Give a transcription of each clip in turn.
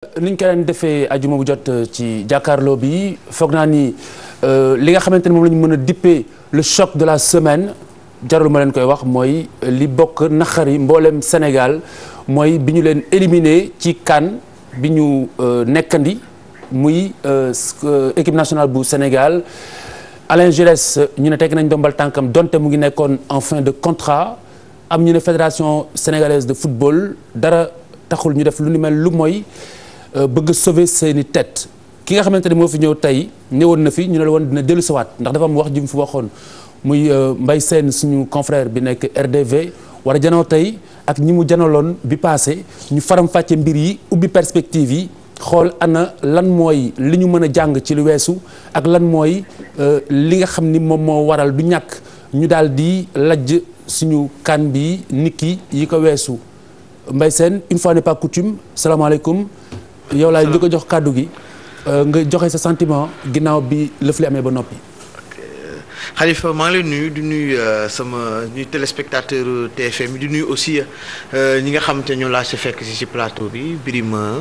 niñ ko daan defee ajuma bu jot ci jàkkaarloo bi foog naa ni li nga xamante ne moom la ñu mën a dippee le choc de la semaine jarul ma leen koy wax mooy li bokk naqari mboolem Sénégal mooy bi ñu leen éliminé ci CAN bi ñu nekkandi muy équipe nationale bu Sénégal Alain Giresse ñu ne tekk nañ dombal tànkam donte mu ngi nekkoon en fin de contrat am ñu ne fédération sénégalaise de football dara taxul ñu def lu ni mel lu mooy bëgg sauver seeni tête ki nga xamante ne moo fi ñëw tey ñëwoon na fi ñu ne la woon dina dellu siwaat ndax dafa am wax ji mu fi waxoon muy Mbaye Sène suñu confrère bi nekk RDV war a janoo tey ak ñi mu janaloon bi passé ñu faram fàcce mbir yi ubbi perspective yi xool ana lan mooy li ñu mën a jàng ci lu weesu ak lan mooy li nga xam ni moom moo waral du ñàkk ñu daal di lajj suñu CAN bi niki yi ko weesu Mbaye Sène une fois n'est pas coutume salaamaaleykum yow laay njëkk a jox kàddu gi nga joxe sa sentiment ginnaaw bi lëf li amee ba noppi. Khalifa maa ngi lay nuyu di nuyu sama ñuy téléspectateur TFM di nuyu aussi ñi nga xamante ne ñoo laa si fekk si plateau bi Birima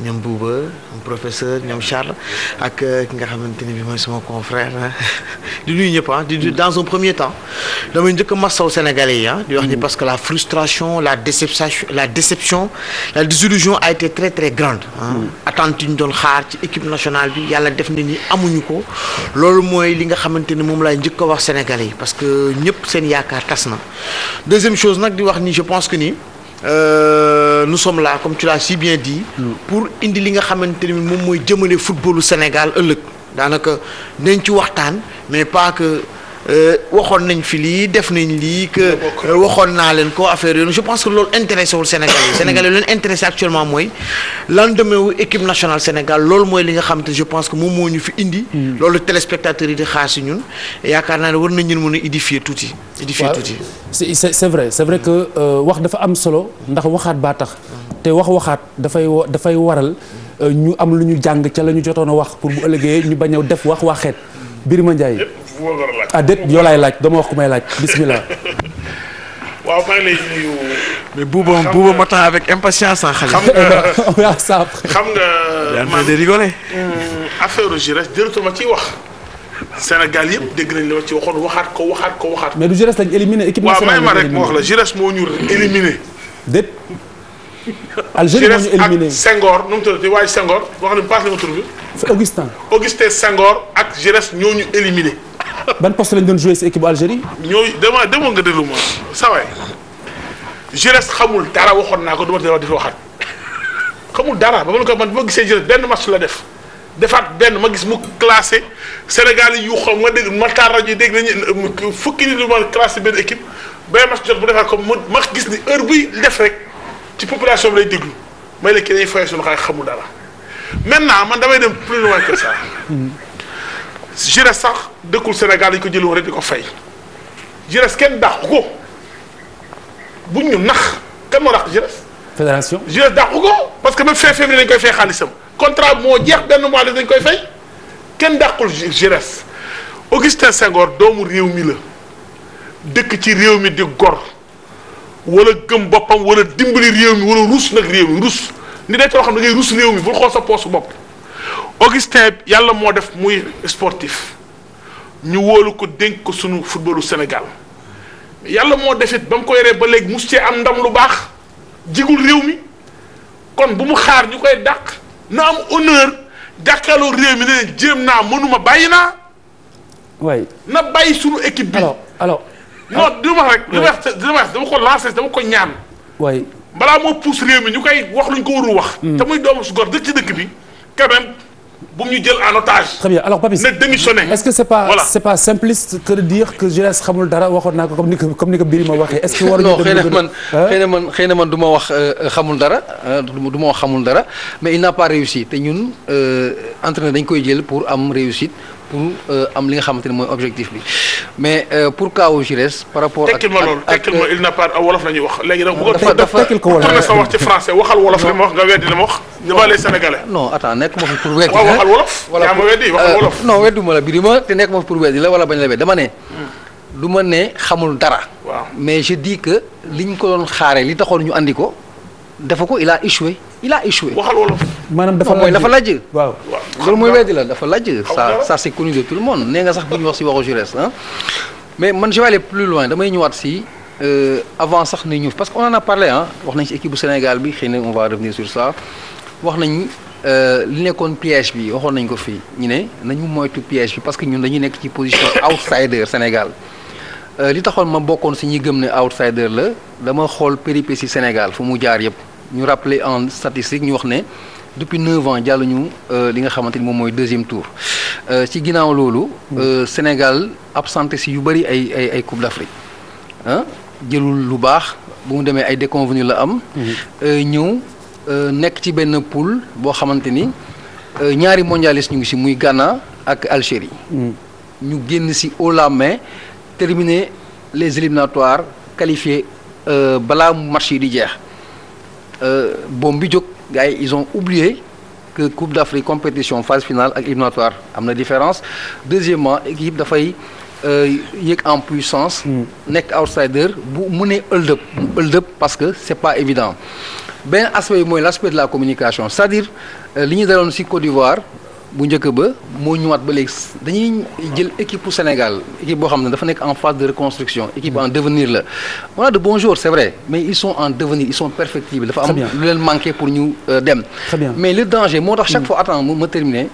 ñoom Bouba professeur ñoom Charles ak ki nga xamante ne bi mooy sama confrère di nuyu ñëpp di dans un premier temps damay njëkk a masaw sénégalais yi di wax ni parce que la frustration la déception la désillusion a été très très grande attente yi ñu doon xaar ci équipe nationale bi yàlla def na ni amuñu ko loolu mooy li nga xamante ni moom laay njëkk a wax sénégalais yi parce que ñëpp seen yaakaar tas na deuxième chose nag di wax ni je pense que ni nous sommes là comme tu l'as si bien dit pour indi li nga xamante ni moom mooy jëmale footballu Sénégal ëllëg daanaka nañ ci waxtaan mais pas que waxoon nañ fi lii def nañ lii que waxoon naa leen ko affaire yoonu je pense que loolu intéressé wul Sénégalais yi Sénégalais yi leen intéressé actuellement mooy lendemain wu équipe nationale Sénégal loolu mooy li nga xam te je pense que moom moo ñu fi indi loolu téléspectateurs yi di xaar si ñun yaakaar naa ne war nañ ñun mën a édifier tuuti c'est vrai que wax dafa am solo ndax waxaat baa tax te waxaat dafay waral ñu am lu ñu jàng ca la ñu jotoon a wax pour bu ëllëgee ñu bañ a def waxeet Birima Ndiaye ah déet yoo laay laaj dama wax ku may laaj bismillah. waaw maa ngi lay nuyu. mais Bouba m'attend avec impatience en xale. xam nga man de rigoler. affaire Giresse jërëjëf ma ciy wax. Sénégal yëpp dégg nañ li ma ci waxoon waxaat ko. mais du Giresse lañ éliminé équipe nationale. waaw may ma rek ma wax la Giresse moo ñu éliminé. déet. Algérie moo ñu éliminé Giresse ak Senghor nu mu tuddati waaye Senghor wax nañu paase ma tur bi. Augustin Senghor ak Giresse ñoo ñu éliminé. ban poste lañ doon joué ci équipe bu Algérie. demoon nga déglu ma saa waay Giresse xamul dara waxoon naa ko du ma di fi waxaat xamul dara ba ma gisee Giresse benn match la defaat benn ma gis mu classé Sénégal yi yu xam nga dégg ma taal rajo yi dégg nañu fukki nit lu ma classé benn équipe benn match jot bu defaat ko ma gis ni heure buy def rek ci population bi lay déglu may la kii dañuy fay suñu xaay xamul dara maintenant man damay dem plus loin que ça. Giresse sax dëkkul Sénégal dañu ko jëloon rek di ko fay Giresse kenn dàqu ko buñ ñu nax kan moo dàq Giresse. fédération Giresse dàqu ko parce que même fin février dañ koy fay xaalisam contrat moo jeex benn mois dañ koy fay kenn dàqul Giresse. Augustin Senghor doomu réew mi la dëkk ci réew mi di gor wala gëm boppam wala dimbali réew mi wala rus nag réew mi rus ni day too xam ne ngay rus réew mi bul xool sa poche bopp. Augustin yàlla moo def muy sportif ñu wóolu ko dénk ko sunu footballu Sénégal yàlla moo def it ba mu ko yoree ba léegi mus cee am ndam lu baax jigul réew mi kon bu mu xaar ñu koy dàq na am honneur jàkkaarloo réew mi ne leen jéem naa mënuma bàyyi naa. waay na bàyyi sunu équipe bi. alors non du ma rek. li ma wax dama ko lancé dama ko ñaan. waay balaa moo pousse réew mi ñu koy wax luñ ko warul wax. te muy doomu su góor dëkk ci dëkk bi quand même. bu ñu jël en otage. très bien alors Papis na démissionné. est-ce que c'est pas simpliste que de dire que Giresse xamul dara waxoon naa ko comme ni ko Birima waxee est-ce que waruñu xëy na man du ma wax xamul dara du ma wax xamul dara mais il n'a pas réussi te ñun entraîneur dañ koy jël pour am réussite pour am li nga xamante ne mooy objectif bi mais pour cas wu Giresse par rapport ak tekkil ma loolu tekkil ma il n'a pas wolof la ñuy wax léegi nag bu ko tekkil ko wolof sa wax ci français waxal wolof li ma wax nga weddi li ma wax devant les Sénégalais. non attends nekk ma fi pour weddi waaw waxal wolof yaa ma weddi waxal wolof non wedduma la Birima te nekk ma fi pour weddi la wala bañ la weddi dama ne du ma ne xamul dara mais je dis que liñ ko doon xaaree li taxoon ñu andi ko dafa ko il a échoué il a échoué. waxal wolof. maanaam dafa lajj. waaw loolu mooy weddi la dafa lajj. ça c'est connu de tout le monde nee nga sax bu ñu wax ci waxu Giresse ah. mais man je vais aller plus loin damay ñëwaat ci avant sax ni ñu parce que on en a parlé ah wax nañ ci équipe bu Sénégal bi xëy na on va revenir sur ça wax nañ li nekkoon piège bi waxoon nañ ko fii ñu ne nañu moytu piège bi parce que ñun dañuy nekk ci position outsider Sénégal. li taxoon ma bokkoon ci ñi gëm ne outsider la dama xool péripéties Sénégal fu mu jaar yëpp ñu rappeler en statistique ñu wax ne depuis 9 ans jàlluñu li nga xamante ni moom mooy deuxième tour ci ginnaaw loolu. Sénégal absenté ci yu bari ay Coupe d'Afrique ah jëlul lu baax bu mu demee ay déconvenus la am. ñëw nekk ci benn poule boo xamante ni ñaari mondialistes ñu ngi ci muy Ghana ak Algérie. ñu génn ci haut la main. terminer les éliminatoires qualifiés balaa match yi di jeex boom bi jóg gars yi ils ont oublié que Coupe d'Afrique compétition phase finale ak éliminatoire am na différence deuxièmement équipe dafay yéeg en puissance nekk outsider bu mu ne hold up parce que c'est pas évident benn aspect bi mooy l'aspect de la communication c'est-à-dire li ñu daloon ci Côte d'Ivoire bu njëkk ba moo ñëwaat ba léegi dañuy jël équipe pour Sénégal équipe boo xam ne dafa nekk en phase de reconstruction équipe en devenir la on a de bons joueurs c'est vrai mais ils sont en devenir ils sont perfectibles dafa am lu leen manqué pour ñu dem mais le danger moo tax chaque fois attends ma terminer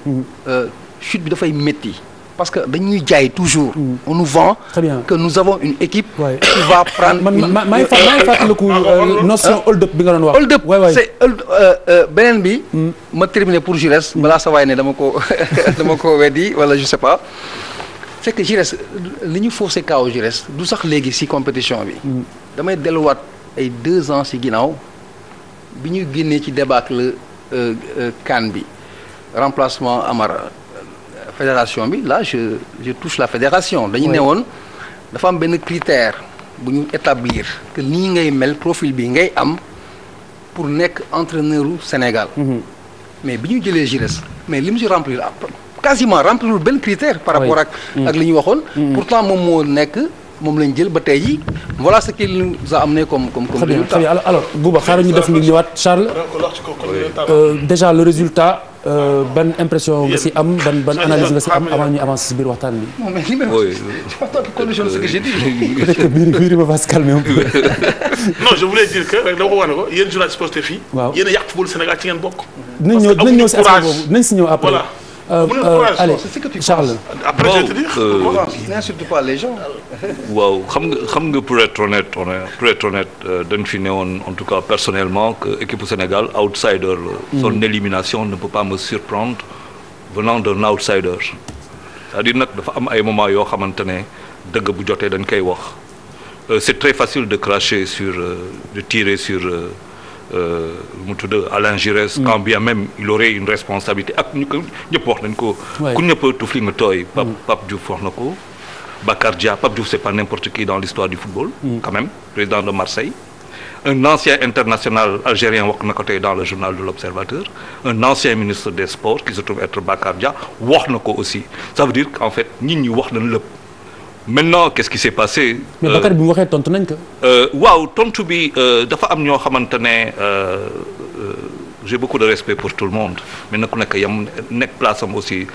chute bi dafay métti parce que dañuy jaay toujours on nous vend que nous avons une équipe qui va prendre maa ngi fàttaliku notion hold up bi nga doon wax hold up c'est beneen bi ma terminer pour Giresse balaa sa waay ne dama ko weddi wala je sais pas c'est que Giresse li ñu faussé kaw Giresse du sax léegi ci compétition bi damay delluwaat ay 2 ans ci ginnaaw bi ñuy génnee ci débâcle CAN bi remplacement Amara fédération bi là je touche la fédération dañu ne woon dafa am benn critère bu ñu établir que nii ngay mel profil bi ngay am pour nekk entraîneur u Sénégal mais bi ñu jëlee Giresse mais li mu si remplir quasiment remplirul benn critère par rapport ak li ñu waxoon pourtant moom moo nekk moom lañ jël ba tey ji voilà ce qu'il nous a amené comme résultat. Alors Bouba xaaral ñu def ñu ñëwaat Charles déjà le résultat ban impression nga ci am ban analyse nga ci am avant ñu avancer ci biir waxtaan bi. non mais li may wax c'est pas tant condition ce que j'ai dit. peut-être que biir va se calmer un peu. non je voulais dire que rek dama ko wane ko yéen journalistes sportifs yi. waaw yéen a yàq football Sénégal ci ngeen bokk. dinañ ñëw ci aspect boobu dinañ ci ñëw après. voilà. Allez Charles. après je vais te dire. n'insulte pas les gens. waaw xam nga pour être honnête dañ fi ne woon en tout cas personnellement que équipe du Sénégal outsider la. Son élimination ne peut pas me surprendre venant d'un outsider. c'est-à-dire nag dafa am ay moments yoo xamante ne dëgg bu jotee dañ koy wax. c'est très facile de cracher sur de tirer sur. mu tudd Alain Giresse quand bien même il aurait une responsabilité ak ñu ko ñëpp wax nañ ko ku ñëpp tufli nga tooy Pape Diouf wax na ko Bakar Dia Pape Diouf c'est pas n'importe qui dans l'histoire du football quand même président de Marseille un ancien international algérien wax na ko tey dans le journal de l'Observateur un ancien ministre des Sports qui se trouve être Bakar Dia wax na ko aussi ça veut dire qu'en fait nit ñi wax nañ lépp maintenant qu'est-ce qui s'est passé. mais Bakar bi mu waxee tontu nañ ko. waaw tontu bi dafa am ñoo xamante ne j'ai beaucoup de respect pour tout le monde mais na ku nekk yam nekk place am aussi.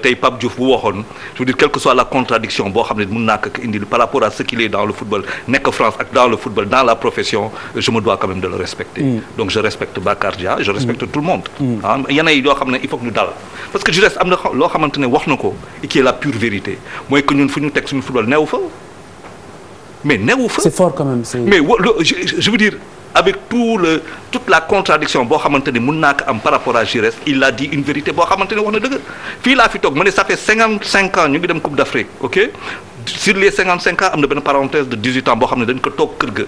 tey Pape Diouf bu waxoon je veux dire quelle que soit la contradiction boo xam ne mën naa ko indi par rapport à ce qu'il est dans le football nekk France ak dans le football dans la profession je me dois quand même de le respecter. donc je respecte Bakar Dia je respecte tout le monde. ah yenn yi yoo xam ne il faut que ñu dal parce que je reste am na loo xamante ne wax na ko et qui est la pure vérité mooy que ñun fu ñu teg suñu football neewu fa mais neewu fa. c'est fort quand même mais je veux dire. avec toute la contradiction boo xamante ni mën naa ko am par rapport à Giresse il a dit une vérité boo xamante ne wax na dëgg fii laa fi toog ma ne ça fait 55 ans ñu ngi dem Coupe d'Afrique ok sur les 55 ans am na benn parenthèse de 18 ans boo xam ne dañ ko toog kër ga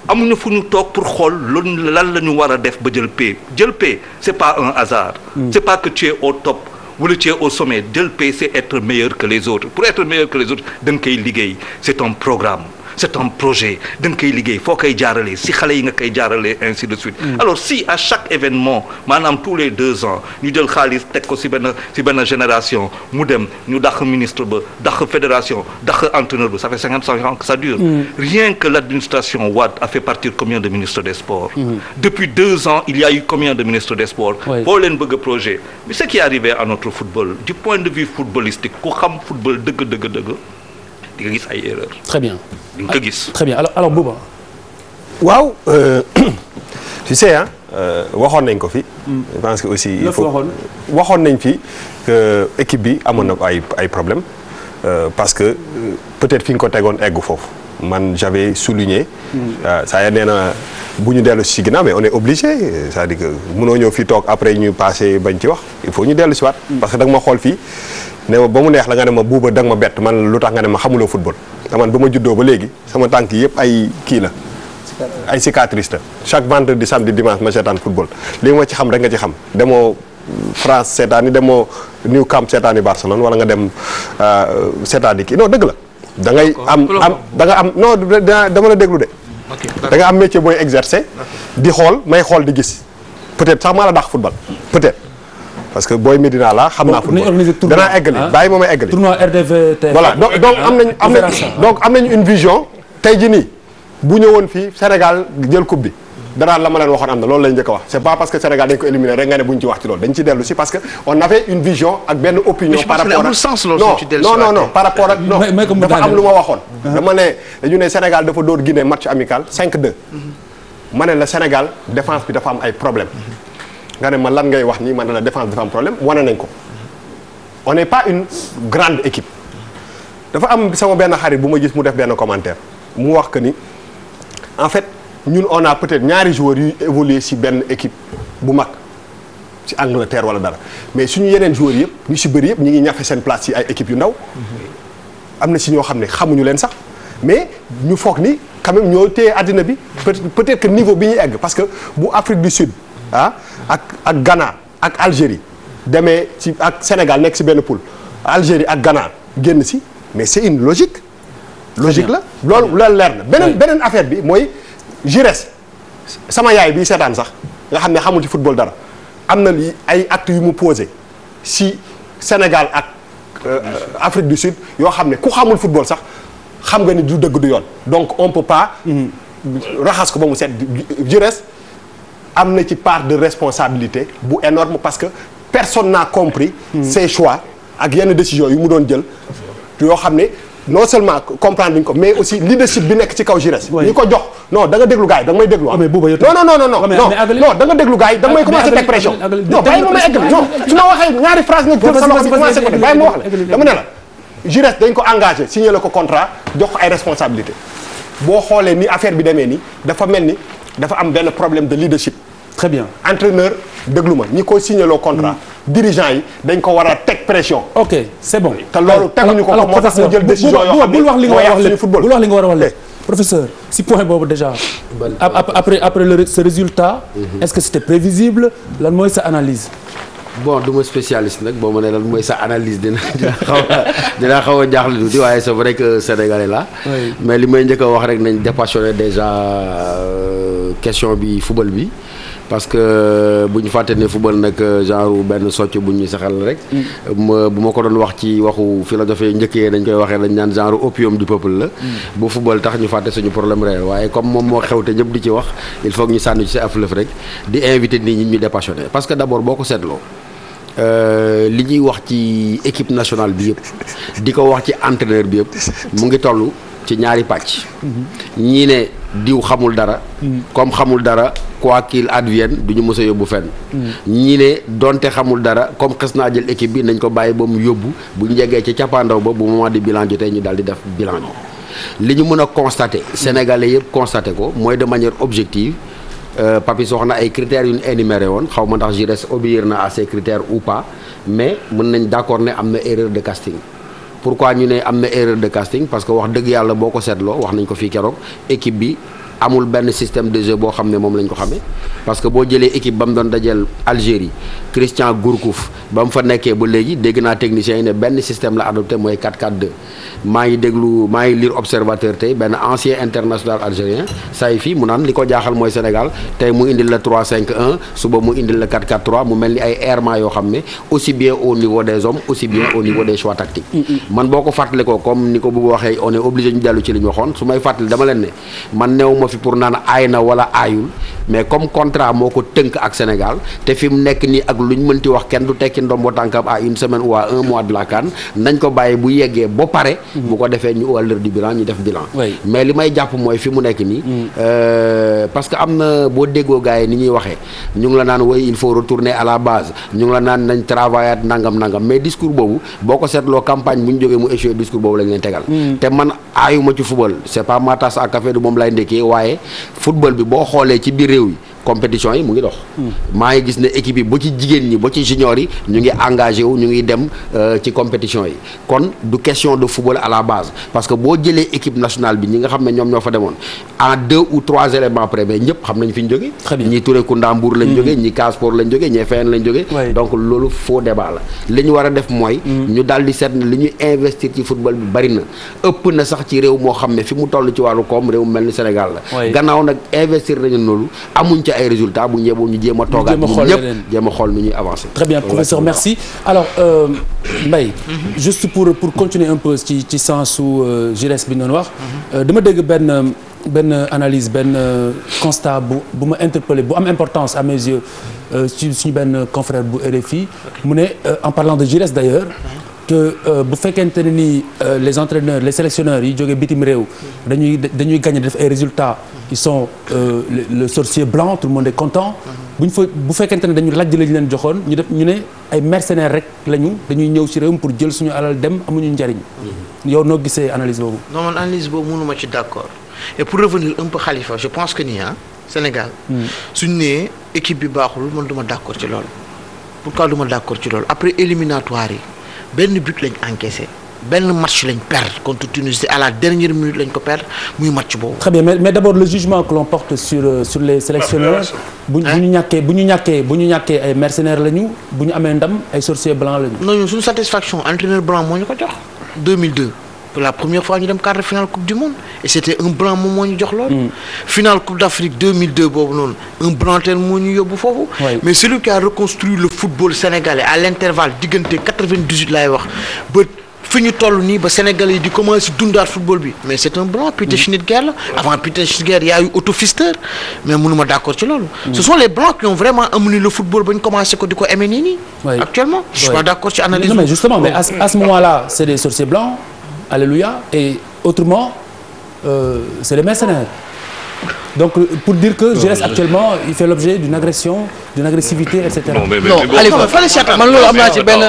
amuñu fu ñu toog pour xool loolu lan la ñu war a def ba jël paie c'est pas un hasard c'est pas que tu es au top wala tu es au sommet jël paie c'est être meilleur que les autres pour être meilleur que les autres da nga koy liggéey c'est un programme c'est un projet da nga koy liggéey foo koy jaaralee si xale yi nga koy jaaralee ainsi de suite. alors si à chaque événement maanaam tous les 2 ans ñu jël xaalis teg ko si benn génération mu dem ñu dàq ministre ba dàq fédération dàq entraîneur ba ça fait 55 ans que ça dure. Rien que l'administration Wade a fait partir combien de ministres des sports. Depuis 2 ans il y a eu combien de ministres des sports. boo leen bëgg projet mais ce qui est arrivé à notre football du point de vue footballistique ku xam football dëgg di nga gis ay erreurs. Très bien. di nga ko gis. Très bien alors Bouba. waaw tu sais waxoon nañ ko fi. je pense que aussi il faut waxoon nañ fi que équipe bi amoon na ko ay problème parce que peut-être fi nga ko tegoon eggu foofu man j'avais souligné. saa ya nee na bu ñu dellu si ginnaaw mais on est obligé c'est-à-dire que mënoo ñëw fii toog après ñu passé bañ ci wax il faut ñu dellu si waat. parce que da nga ma xool fii ne ma ba mu neex la nga ne ma Bouba da nga ma bett man lu tax nga ne ma xamuloo football te man ba ma juddoo ba léegi sama tànk yëpp ay kii la. ay cicatrices la chaque vendredi samedi dimanche ma seetaan football li ma ci xam rek nga ci xam demoo France seetaani demoo New Camp seetaani Barcelone wala nga dem seetaani kii non dëgg la. da ngay da nga am non dama la déglu de. da nga am métier booy exercer. di xool may xool di gis peut-être sax maa la dàq football peut-être. parce que booy Medina la xam naa football danaa eggali bàyyi ma may eggali. tournoi RDV voilà donc am nañu une vision tey jii nii. bu ñëwoon fii Sénégal jël coupe bi danaan la ma leen waxoon am na loolu lañ njëkk a wax c'est pas parce que Sénégal dañ ko éliminer rek nga ne bu ñu ci wax ci loolu dañ ci dellu si parce que on avait une vision ak benn opinion par rapport ak non par rapport ak non dafa am lu ma waxoon dama ne dañu ne Sénégal dafa dóor Guinée match amical 5-2 ma ne la Sénégal défense bi dafa am ay problème nga ne ma lan ngay wax nii ma ne la défense dafa am problème wane nañ ko on n'est pas une grande équipe dafa am sama benn xarit bu ma gis mu def benn commentaire mu wax que ni en fait ñun on a peut-être ñaari joueurs yuy évoluer ci benn équipe bu mag ci Angleterre wala dara mais suñu yeneen joueurs yëpp ñu ci bëri yëpp ñu ngi ñafe seen place ci ay équipes yu ndaw am na ci ñoo xam ne xamuñu leen sax mais ñu foog ni quand même ñoo téye àddina bi peut-être que niveau bi ñuy egg parce que bu Afrique du Sud ak Ghana ak Algérie demee ci ak Sénégal nekk ci benn poule Algérie ak Ghana génn ci mais c'est une logique la loolu leer na beneen affaire bi mooy Giresse sama yaay bi seetaan sax nga xam ne xamul ci football dara am na li ay actes yu mu posé si Sénégal ak Afrique du Sud yoo xam ne ku xamul football sax xam nga ni du dëgg du yoon donc on peut pas raxas ko ba mu set Giresse am na ci part de responsabilité bu énorme parce que personne n'a compris ses choix ak yenn décisions yu mu doon jël yoo xam ne non seulement comprendre duñ ko mais aussi leadership bi nekk ci kaw Giresse ñi ko jox non da nga déglu gars yi da nga may déglu non da nga déglu gars yi da nga may commencer teg pression non bàyyi ma may eggali non su ma waxee ñaari phrase nga jël sa loxo bi commencé ko bàyyi ma wax la dama ne la Giresse dañ ko engagé signé la ko contrat jox ko ay responsabilité boo xoolee ni affaire bi demee ni dafa mel ni dafa am benn problème de leadership. Très bien. Entraîneur déglu ma ñi ko signé loo contrat dirigeant yi dañ ko war a teg pression. ok c'est bon. te loolu teguñu ko moo tax mu jël décision yoo xam ne bul wax li nga war a wax lépp football bul wax li nga war a wax lépp professeur si point boobu déjà. après ce résultat. est-ce que c'était prévisible lan mooy sa analyse. bon du ma spécialiste nag boo ma ne lan mooy sa analyse dina xaw a jaaxle tuuti waaye c'est vrai que sénégalais la mais li may njëkk a wax rek nañ dépassionné déjà question bi football bi parce que bu ñu fàtte ne football nag genre benn socc bu ñuy saxal rek bu ma ko doon wax ci waxu philosophie njëkkee dañ koy waxee dañ naan genre opium du peuple la bu football tax ñu fàtte suñu problème réel waaye comme moom moo xew te ñëpp di ci wax il faut que ñu sànni ci sa aflëf rek di inviter nit ñi ñu dépassionné parce que d'abord boo ko seetloo li ñuy wax ci équipe nationale bi yëpp di ko wax ci entraîneur bi yëpp mu ngi toll ci ñaari pàcc ñii ne diw xamul dara comme xamul dara quoi qu'il advienne du ñu mës a yóbbu fenn ñii ne donte xamul dara comme xës naa jël équipe bi nañ ko bàyyi ba mu yóbbu bu ñu yeggee ci cappaandaw ba bu moment di bilan jotee ñu daal di def bilan bi li ñu mën a constater sénégalais yëpp constater ko mooy de manière objective Papis wax na ay critères yu ñu énuméré woon xaw ma ndax Giresse obéir na à ces critères ou pas mais mën nañ d'accord ne am na erreur de casting pourquoi ñu ne am na erreur de casting parce que wax dëgg yàlla boo ko seetloo wax nañ ko fii keroog équipe bi amul benn système de jeu boo xam ne moom lañ ko xamee parce que boo jëlee équipe ba mu doon dajeel Algérie Christian Gourcuff ba mu fa nekkee ba léegi dégg naa techniciens yi ne benn système la adopté mooy 4-4-2 maa ngi lire observateur tey benn ancien international algérien Saifi mu naan li ko jaaxal mooy Sénégal tey mu indil la 3-5-1 suba mu indil la 4-4-3 mu mel ni ay errements yoo xam ne aussi bien au niveau des hommes aussi bien au niveau des choix tactiques. man boo ko fàttali ko comme ni ko bëgg waxee on est obligé ñu dellu ci li ñu waxoon su may fàttali dama leen ne man néew ma fi pour naan aay na wala aayul mais comme contrat moo ko tënk ak Sénégal te fi mu nekk nii ak lu ñu mënti wax kenn du tekki ndombo tànkam à une semaine ou à un mois de la CAN nañ ko bàyyi bu yeggee ba pare. bu ko defee ñu à l'heure du bilan ñu def bilan. mais li may jàpp mooy fi mu nekk nii. parce que am na boo déggoo gars yi ni ñuy waxee ñu ngi la naan woy il faut retourner à la base ñu ngi la naan nañ travailler nangam mais discours boobu boo ko seetloo campagne bu ñu jógee mu échoué discours boobu lañ leen tegal. te man aayuma ci football c'est pas ma tasse à café du moom lay ndekkee waaye football bi boo xoolee ci biir réew yi compétition yi mu ngi dox. maa ngi gis ne équipe yi ba ci jigéen ñi ba ci junior yi ñu ngi engagé wu ñu ngi dem ci compétition yi kon du question de football à la base parce que boo jëlee équipe nationale bi ñi nga xam ne ñoom ñoo fa demoon en 2 ou 3 éléments près mais ñëpp xam nañ fi ñu jógee. ñi Touré Kunda Mbour lañ jógee ñi Casa Sport lañ jógee ñi Feyenoord lañ jógee. donc loolu faux débat la li ñu war a def mooy. ñu daal di seet ne li ñu investir ci football bi bari na ëpp na sax ci réew moo xam ne fi mu toll ci wàllu koom réew mel ni Sénégal la. gannaaw nag investir nañu loolu amuñ ci ay résultats bu ñu ñu jéem a toogaat ñun ñëpp jéem a xool nu ñuy avancer. Très bien professeur merci alors Mbaye juste pour continuer un peu ci sensu jeunesse bi noonu wax dama dégg benn analyse benn constat bu ma interpellé bu am importance à mes yeux ci suñu benn confrère bu RFI mu ne en parlant de jeunesse d'ailleurs que bu fekkente ne ni les entraîneurs les sélectionneurs yi jógee bitim réew dañuy gagner def ay résultats ils sont le sorcier blanc tout le monde est content bu fekkente ne dañu lajj lañu leen joxoon ñu ne ay mercenaires rek lañu dañuy ñëw ci réew pour jël suñu alal dem amuñu njariñ yow noo gisee analyse boobu. non man analyse boobu mënuma ci d'accord et pour revenir un peu Khalifa je pense que nii Sénégal suñu nee équipe bi baaxul man duma d'accord ci loolu pourquoi duma d'accord ci loolu après éliminatoire yi benn but lañ encaissé benn match lañ perdre contre Tunisie à la dernière minute lañ ko perdre muy match boobu. Très bien mais d'abord le jugement que l'on porte sur les sélectionneurs bu ñu ñàkkee ay mercenaires lañu bu ñu amee ndam ay sorciers blancs lañu. non ñun suñu satisfaction entraîneur blanc moo ñu ko jox 2002 pour la première fois ñu dem quart de finale coupe du monde et c'était un blanc moom moo ñu jox loolu. finale coupe d'Afrique 2002 boobu noonu un blanc tel moo ñu yóbbu foofu. mais celui qui a reconstruit le football sénégalais à l'intervalle diggante 98 laay wax ba fi ñu toll nii ba Sénégalais yi di commencer dundaat football bi mais c'est un blanc Peter Schnittger la avant Peter Schnittger y a eu Otto Pfister mais mënuma d'accord ci loolu. ce sont les blancs qui ont vraiment amené le football ba ñu commencé ko di ko aimer nii actuellement je suis pas d'accord ci analyse. non mais justement mais à ce moment-là c'est des sorciers blancs. Alléluia et autrement c'est les mercenaires donc pour dire que jeunesse actuellement il fait l'objet d'une agression d'une agressivité et cetera. non Khalifa man loolu am naa ci benn.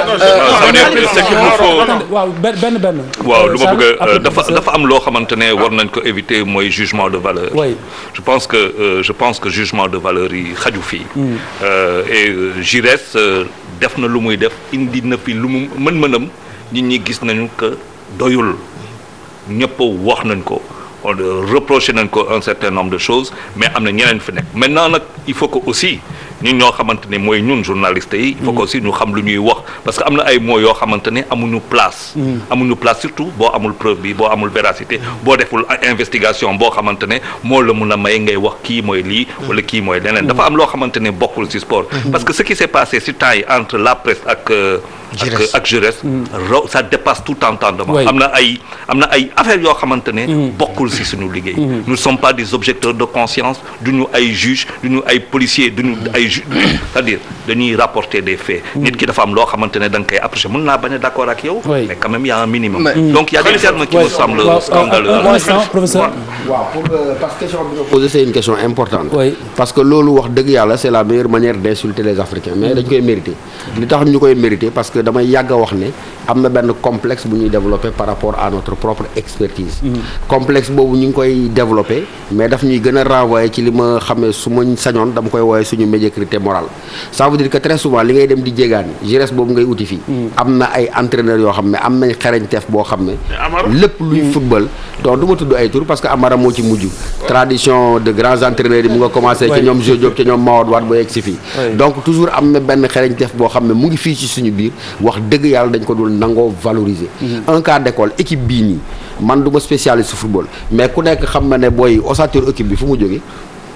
waaw benn. waaw lu ma bëgg dafa am loo xamante ne war nañ ko éviter mooy jugement de valeur. je pense que jugement de valeur yi xaju fii. et Giresse def na lu muy def indi na fi lu mu mën-mënam nit ñi gis nañu que. doyul ñëpp wax nañ ko reproché nañ ko un certain nombre de choses mais am na ñeneen fi nekk maintenant nag il faut que aussi ñun ñoo xamante ne mooy ñun journalistes yi il faut que aussi ñu xam lu ñuy wax parce que am na ay mots yoo xamante ne amuñu place surtout boo amul preuve bi boo amul véracité boo deful investigation boo xamante ne moo la mun a may ngay wax kii mooy lii wala kii mooy leneen dafa am loo xamante ne bokkul ci sport parce que ce qui s'est passé ci temps yi entre la presse ak Giresse ça dépasse tout entendement am na ay affaires yoo xamante ne bokkul ci suñu liggéey nous ne sommes pas des objecteurs de conscience duñu ay juges duñu ay policiers duñu ay c'est-à-dire dañuy rapporter des faits nit ki dafa am loo xamante ne da nga koy approcher mën naa bañ a d'accord ak yow mais quand même il y a un minimum donc il y a des termes qui me semblent scandaleux. professeur pour parce que question bi nga posé c'est une question importante parce que loolu wax dëgg yàlla c'est la meilleure manière d'insulter les Africains mais dañ koy mériter li tax ñu koy mériter parce que que damay yàgg a wax ne am na benn complexe bu ñuy développé par rapport à notre propre expertise. Complexe boobu ñu ngi koy développé mais daf ñuy gën a renvoyer ci li ma xam ne su ma sañoon dama koy woowee suñu médiocrité morale. Ça veut dire que très souvent li ngay dem di jéegaani jeunesse boobu ngay uti fii. am na ay entraîneurs yoo xam ne am nañ xarañteef boo xam ne. lépp luy football. donc du ma tudd ay tur parce que Amara moo ci mujj. tradition de grands entraîneurs yi mu nga commencé. ci ñoom Jo Diop ci ñoom Mawade Wade ba yegg si fii. donc toujours am na benn xarañteef boo xam ne mu ngi fii ci suñu biir wax dëgg yàlla dañ ko dul nangoo valoriser. un cas d'école équipe bii nii man du ma spécialiste football mais ku nekk xam na ne booy ossature équipe bi fu mu jógee.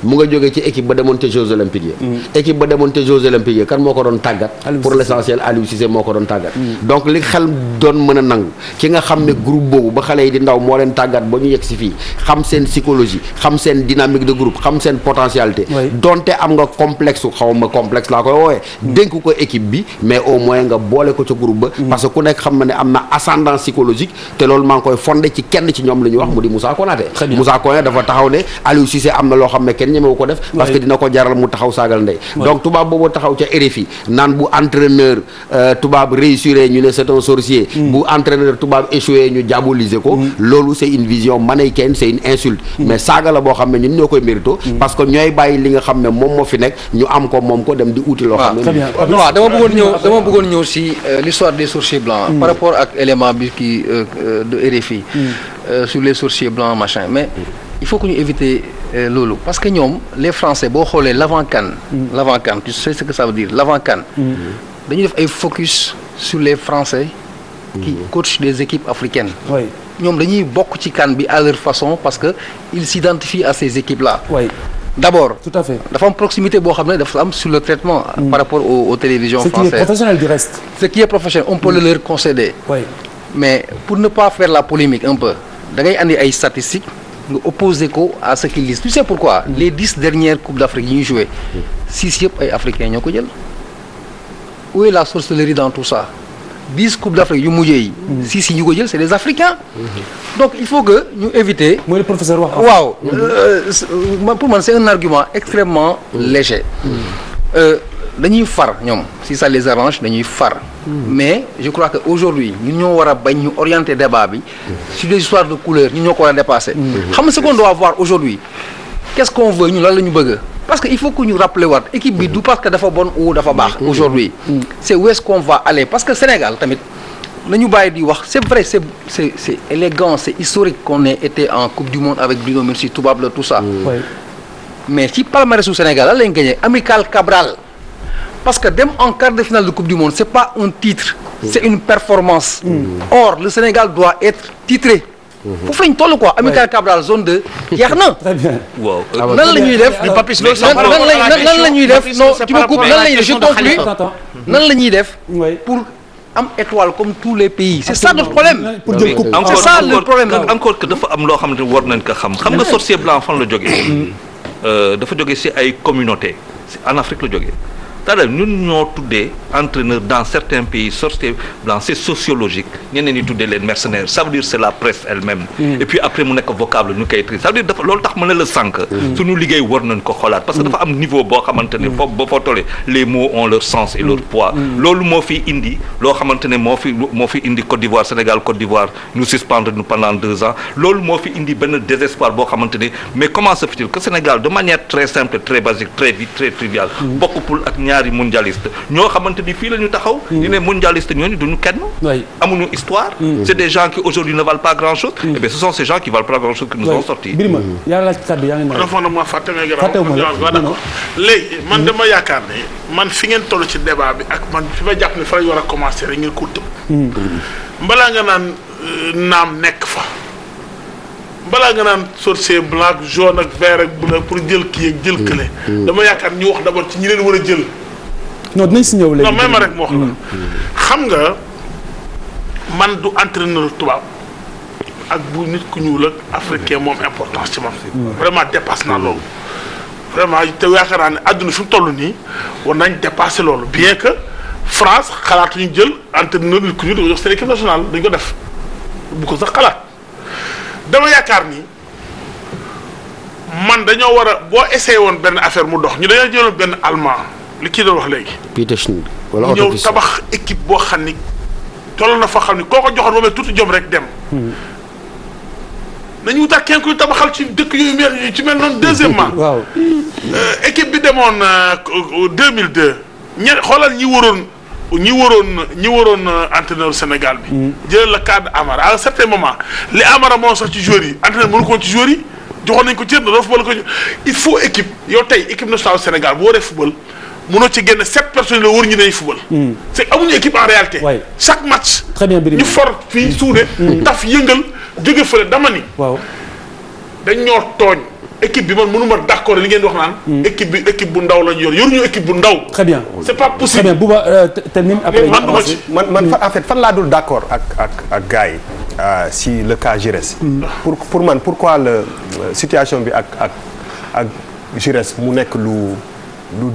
mu nga jógee ci équipe ba demoon te Jeux olympiques yi équipe ba demoon te Jeux olympiques yi kan moo ko doon tàggat pour l'essentiel Aliou Cissé moo ko doon tàggat donc li xel doon mën a nangu ki nga xam ne groupe boobu ba xale yi di ndaw moo leen tàggat ba ñu yegg si fii xam seen psychologie xam seen dynamique de groupe xam seen potentialité donte am nga complexe xaw ma complexe laa koy woowee dénk ko équipe bi mais au moins nga boole ko ca groupe ba parce que ku nekk xam na ne am na ascendant psychologique te loolu maa ngi koy fondé ci kenn ci ñoom la ñuy wax mu di Moussa Konaté Moussa Konaté dafa taxaw ne Aliou Cissé am na loo xam ne kenn ñemewu ko def parce que dina ko jaral mu taxaw saagal ndey donc tubaab boobu taxaw ca RFI naan bu entraîneur tubaab réussir ñu ne c'est un sorcier bu entraîneur tubaab échoué ñu diaboliser ko loolu c'est une vision manichéenne c'est une insulte mais saaga la boo xam ne ñun ñoo koy mérito parce que ñooy bàyyi li nga xam ne moom moo fi nekk ñu am ko moom ko dem di uti loo xam ne waaw dama bëggoon ñëw si l'histoire des sorciers blancs par rapport ak élément bi kii de RFI sur les sorciers blancs machin mais il faut que ñu éviter loolu parce que ñoom les Français boo xoolee l'avant-CAN tu sais ce que ça veut dire l'avant-CAN dañu def ay focus sur les Français qui coachent des équipes africaines ñoom dañuy bokk ci CAN bi à leur façon parce que ils s'identifient à ces équipes là d'abord tout à fait dafa am proximité boo xam ne dafa am sur le traitement par rapport aux télévisions françaises ce qui est professionnel du reste ce qui est professionnel on peut le leur concéder mais pour ne pas faire la polémique un peu da ngay andi ay statistiques nga opposé ko à ce qu'ils disent tu sais pourquoi les 10 dernières coupes d'Afrique yi ñuy joué 6 yëpp ay africains ñoo ko jël où est la sorcellerie dans tout ça 10 coupes d'Afrique yu mujjee yi 6 yi ñu ko jël c'est des africains donc il faut que ñu éviter mooy le professeur wax waaw pour man c'est un argument extrêmement léger dañuy far ñoom si ça les arrange dañuy far mais je crois que aujourd'hui ñun ñoo war a bañ ñu orienter débat bi sur des histoires de couleur ñun ñoo ko war a dépasser xam nga ce qu'on doit voir aujourd'hui qu'est-ce qu'on veut ñu lan la ñu bëgg parce que il faut que ñu rappeler waat équipe bi du parce que dafa bon ou dafa baax aujourd'hui c'est où est-ce qu'on va aller parce que Sénégal tamit nañu bàyyi di wax c'est vrai c'est élégant c'est historique qu'on ait été en Coupe du Monde avec Bruno Metsu tubaab la tout ça mais ci palmarès su Sénégal lan lañ gagné Amical Cabral parce que dem en quart de finale de Coupe du Monde c'est pas un titre c'est une performance or le Sénégal doit être titré foofu lañ toll quoi Amical Cabral zone 2 jeex na très bien waaw nan la ñuy def nan la ñuy def non tu me coupes nan la ñuy def je conclus nan la ñuy def pour am étoile comme tous les pays c'est ça notre problème c'est ça le problème encore que dafa am loo xamante ni war nañ ko xam nga sorcier blanc fan la jógee dafa jógee ci ay communauté en Afrique la jógee c'est-à-dire ñun ñoo tuddee entraîneur dans certains pays sorcier blanc c'est sociologique ñeneen ñi tuddee leen mercenaires ça veut dire c'est la presse elle-même et puis après mu nekk vocable ñu koy tri ça veut dire dafa loolu tax mën na la sànq suñu liggéey war nañ ko xoolaat parce que dafa am niveau boo xamante ne foofu ba foo tollee les mots ont leur sens et leur poids loolu moo fi indi loo xamante ne moo fi indi Côte d'Ivoire Sénégal Côte d'Ivoire ñu suspendre ñu pendant 2 ans loolu moo fi indi benn désespoir boo xamante ne mais comment se fait-il que Sénégal de manière très simple très basique très vite très triviale bokkul ak ñaari mondialiste ñoo xamante ni fii la ñu taxaw ñu ne mondialiste ñooñu duñu kenn amuñu histoire c'est des gens qui aujourd'hui ne valent pas grand chose et bien ce sont ces gens qui valent pas grand chose qui nous ont sortis Birima yaa laaj kàddu yaa ngi ma fàtte nga d'accord léegi man dama yaakaar ne man fi ngeen toll ci débat bi ak man fi ma jàpp ne fa lañu war a commencer rek ngeen ko tëb balaa nga naan naam nekk fa balaa nga naan sorcier blanc jaune ak vert ak bleu pour jël kii ak jël kële dama yaakaar ñu wax d'abord ci ñi leen war a jël non dinañ si ñëw léegi non même rek moo wax la xam nga man du entraîneur tubaab ak bu nit ku ñuul ak africain moom importance ci man vraiment dépasse naa loolu vraiment te yaakaar naa ne àdduna fi mu toll nii war nañ dépasser loolu bien que France xalaatuñu jël entraîneur nit ku ñuul da ko jox seen équipe nationale dañ ko def bu ko sax xalaat dama yaakaar ni man dañoo war a boo essayé woon benn affaire mu dox ñu dañoo jëloon benn allemand li kii doon wax léegi. Peter Schnittger. wala mu ñëw autopiste. tabax équipe boo xam ni toll na fa xam ni koo ko joxoon ba mel tuuti jom rek dem. nañu wutaat kenn kuy tabaxal ci dëkk yooyu mel ci mel noonu. deuxièmement waaw équipe bi demoon 2002 xoolal ñi waroon entraîneur Sénégal bi. jëlal la cadre Amara à un certain moment li Amara moo sax ci joueurs yi entraîneur mënu ko ci joueurs yi joxoon nañ ko cër na dafa football ko il faut équipe yow tey équipe nationale Sénégal bu waree football mënoo ci génn 7 personnes la wër ñu dañuy football. c'est amuñu équipe en réalité. Ouais. chaque match. Très bien, Birima. ñu for fii suude. taf yëngal jóge fële dama ni. waaw dañ ñoo tooñ équipe bi man mënuma d'accord li ngeen di wax naan. équipe bu ndaw lañu yoruñu équipe bu ndaw. très bien c'est pas très possible. bien Bouba termine après. man duma ci. man en fait fan laa dul d'accord ak gars yi si le cas Giresse. pour man pourquoi situation bi ak Giresse mu nekk lu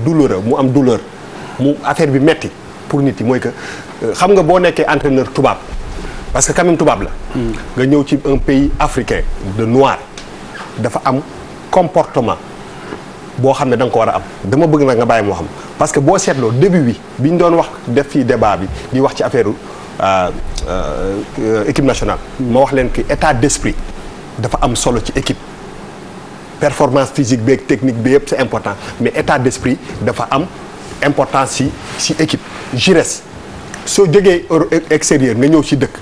douloureux mu am douleur mu affaire bi metti pour nit yi mooy que xam nga boo nekkee entraîneur tubaab parce que quand même tubaab la. nga ñëw ci un pays africain de noir dafa am comportement boo xam ne da nga ko war a am dama bëgg nag nga bàyyi moo xam parce que boo seetloo début bi ñu doon wax def fii débat bi di wax ci affaire équipe nationale. ma wax leen que état d'esprit dafa am solo ci équipe. performance physique beeg technique bi yëpp c'est important mais état d'esprit dafa am importance ci équipe. Giresse soo jógee extérieur nga ñëw ci dëkk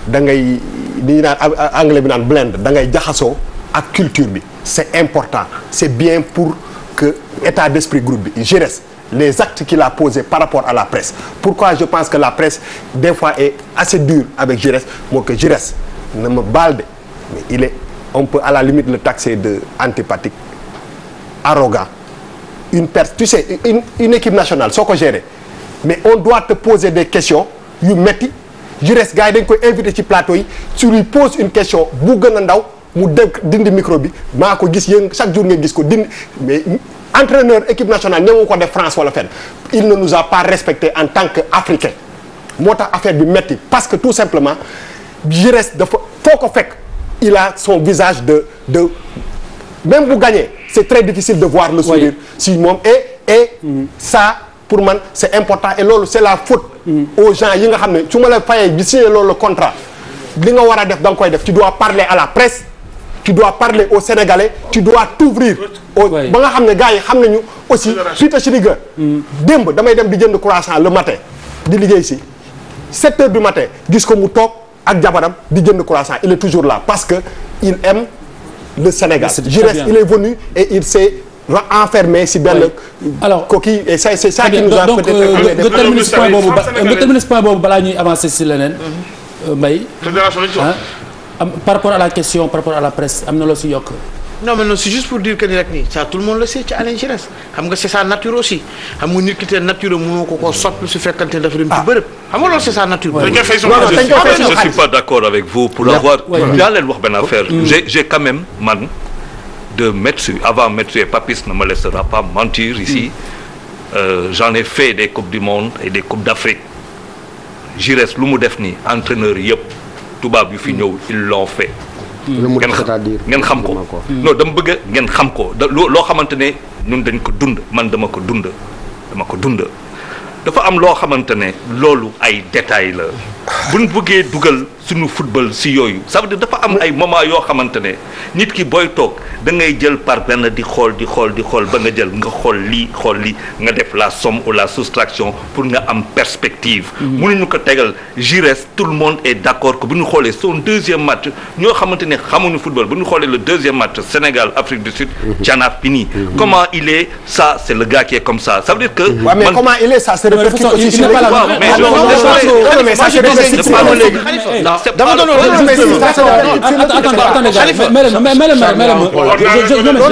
da ngay li ñu naan anglais bi naan blend da ngay jaxasoo ak culture bi c'est important c'est bien pour que état d'esprit groupe bi Giresse les actes qu'il a posés par rapport à la presse pourquoi je pense que la presse des fois est assez dure avec Giresse moo que Giresse na ma baal de mais on peut à la limite le taxer de antipathique arrogant tu sais une équipe nationale soo ko gérer mais on doit te poser des questions yu metti Giresse gars yi dañ koy invité ci plateau yi tu lui poses une question bu gën a ndaw mu dindi micro bi maa ko gis yéen chaque jour nga gis ko dindi mais entraîneur équipe nationale ñëw ko def France wala fenn il ne nous a pas respecté en tant que africain moo tax affaire bi metti parce que tout simplement Giresse dafa foo ko fekk il a son visage de même bu gagné c'est très difficile de voir le sourire si moom et ça pour man c'est important et loolu c'est la faute aux gens yi nga xam ne su ma la fayee bi signé loolu le contrat li nga war a def da nga koy def tu dois parler à la presse tu dois parler aux Sénégalais tu dois t'ouvrir ba nga xam ne gars yi xam nañu aussi Peter Schnittger démb damay dem di jënd croissant le matin di liggéey si 7 heures du matin gis ko mu toog ak jabaram di jënd croissant il est toujours là parce que il aime le Sénégal. Giresse il est venu et il s'est enfermé si benn coquille et ça c'est ça qui nous a peut-être nga terminer ce point boobu balaa ñuy avancer si leneen Mbaye par rapport à la question par rapport à la presse am na loo si yokk. non mais non c'est juste pour dire que ni rek nii ça tout le monde le sait ci Alain Giresse xam nga c'est sa nature aussi xam nga nit ki te nature mënoo ko soppi su fekkante dafa dem ci bërëb xam nga loolu c'est sa nature. je suis pas d'accord avec vous pour avoir daa leen wax benn affaire j'ai quand même man de Metsu avant Metsu et Papis ne me laissera pas mentir ici j'en ai fait des coupes du monde et des coupes d'Afrique Giresse lu mu def nii entraîneur yëpp tubaab yu fi ñëw ils l'ont fait ngeen xam ko non dama bëgg ngeen xam ko loo xamante ne ñun dañ ko dund man dama ko dund dafa am loo xamante ne loolu ay détails la buñ bëggee dugal suñu football si yooyu ça veut dire dafa am ay moment yoo xamante ne nit ki booy toog da ngay jël par benn di xool ba nga jël nga xool lii nga def la somme ou la soustraction pour nga am perspective mënuñu ko tegal Giresse tout le monde est d'accord que bu ñu xoolee son deuxième match ñoo xamante ne xamuñu football bu ñu xoolee le deuxième match Sénégal Afrique du Sud c'en a fini comment il est ça c'est le gars qui est comme ça ça veut dire que mais comment il est ça c'est répercute aussi sur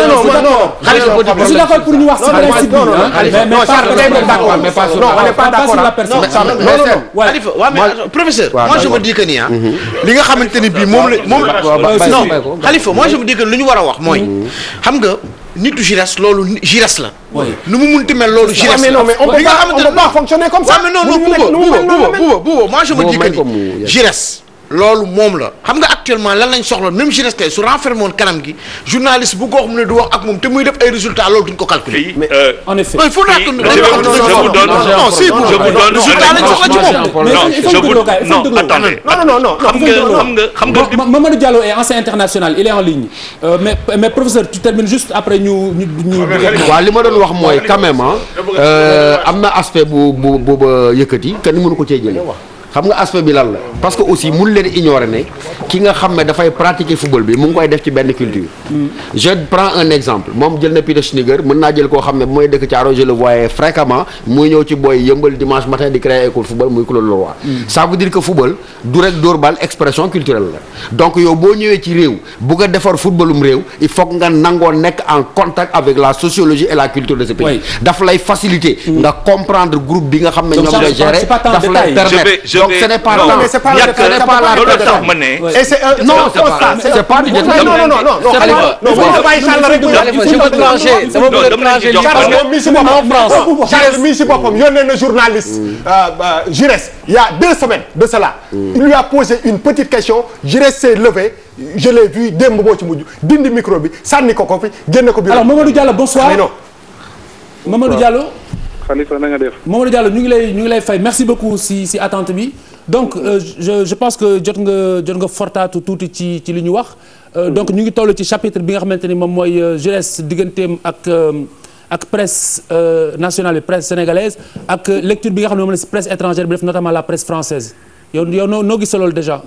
je suis d'accord pour ñu wax ci principe bi mais pas d'accord sur la personne. non professeur moi je me dis que ni li nga xamante ni bii moom la non Khalifa moi je me dis que lu ñu war a wax mooy xam nga nitu Giresse loolu Giresse la. nu mu munti mel loolu Giresse la. mais on peut pas fonctionner comme ça. mais non Bouba moi je me dis que ni Giresse loolu moom la xam nga actuellement lan lañ soxla même jeunesse tey su renfermé woon kanam gi journaliste bu ko wax mu ne du wax ak moom te muy def ay résultats loolu duñ ko calculer. en effet il faut que Mamadou Diallo est ancien international il est en ligne mais professeur tu termines juste après ñu. waaw li ma doon wax mooy quand même am na aspect bu ba yëkkati kenn mënu ko cee jëlee. xam nga aspect bi lan la parce que aussi mun leen ignorer ne ki nga xam ne dafay pratiquer football bi mu ngi koy def ci benn culture. je prends un exemple moom jël na Peter Schnittger mën naa jël koo xam ne bu may dëkk Thiaroye je le voyais fréquemment muy ñëw ci booy yëmbal dimanche matin di créer école football muy Claude Leroy. ça veut dire que football du rek dóor bal expression culturelle la donc yow boo ñëwee ci réew bugg a defar footballum réew il faut nga nangoo nekk en contact avec la sociologie et la culture de ce pays. daf lay faciliter. nga comprendre groupe bi nga xam ne ñoom nga gérer daf lay permettre. donc ce n'est pas la loolu tax ma ne. et c'est non c'est pas du Charles mi si boppam yónnee na journaliste Giresse il y a 2 semaines de cela il lui a posé une petite question Giresse s'est levé je l'ai vu démb moo ci mujj dindi micro bi sànni ko fi génne ko bi. alors Mamadou Diallo bonsoir Mamadou Diallo. Khalifa na nga def. Mamadou Diallo ñu ngi lay fay merci beaucoup si attente bi donc je pense que jot nga fortaatu tuuti ci li ñu wax donc ñu ngi toll ci chapitre bi nga xamante ni moom mooy jeunesse digganteem ak presse nationale bi presse sénégalaise ak lecture bi nga xam ne moom la si presse étrangère bi def notamment la presse française yow noo gis loolu déjà.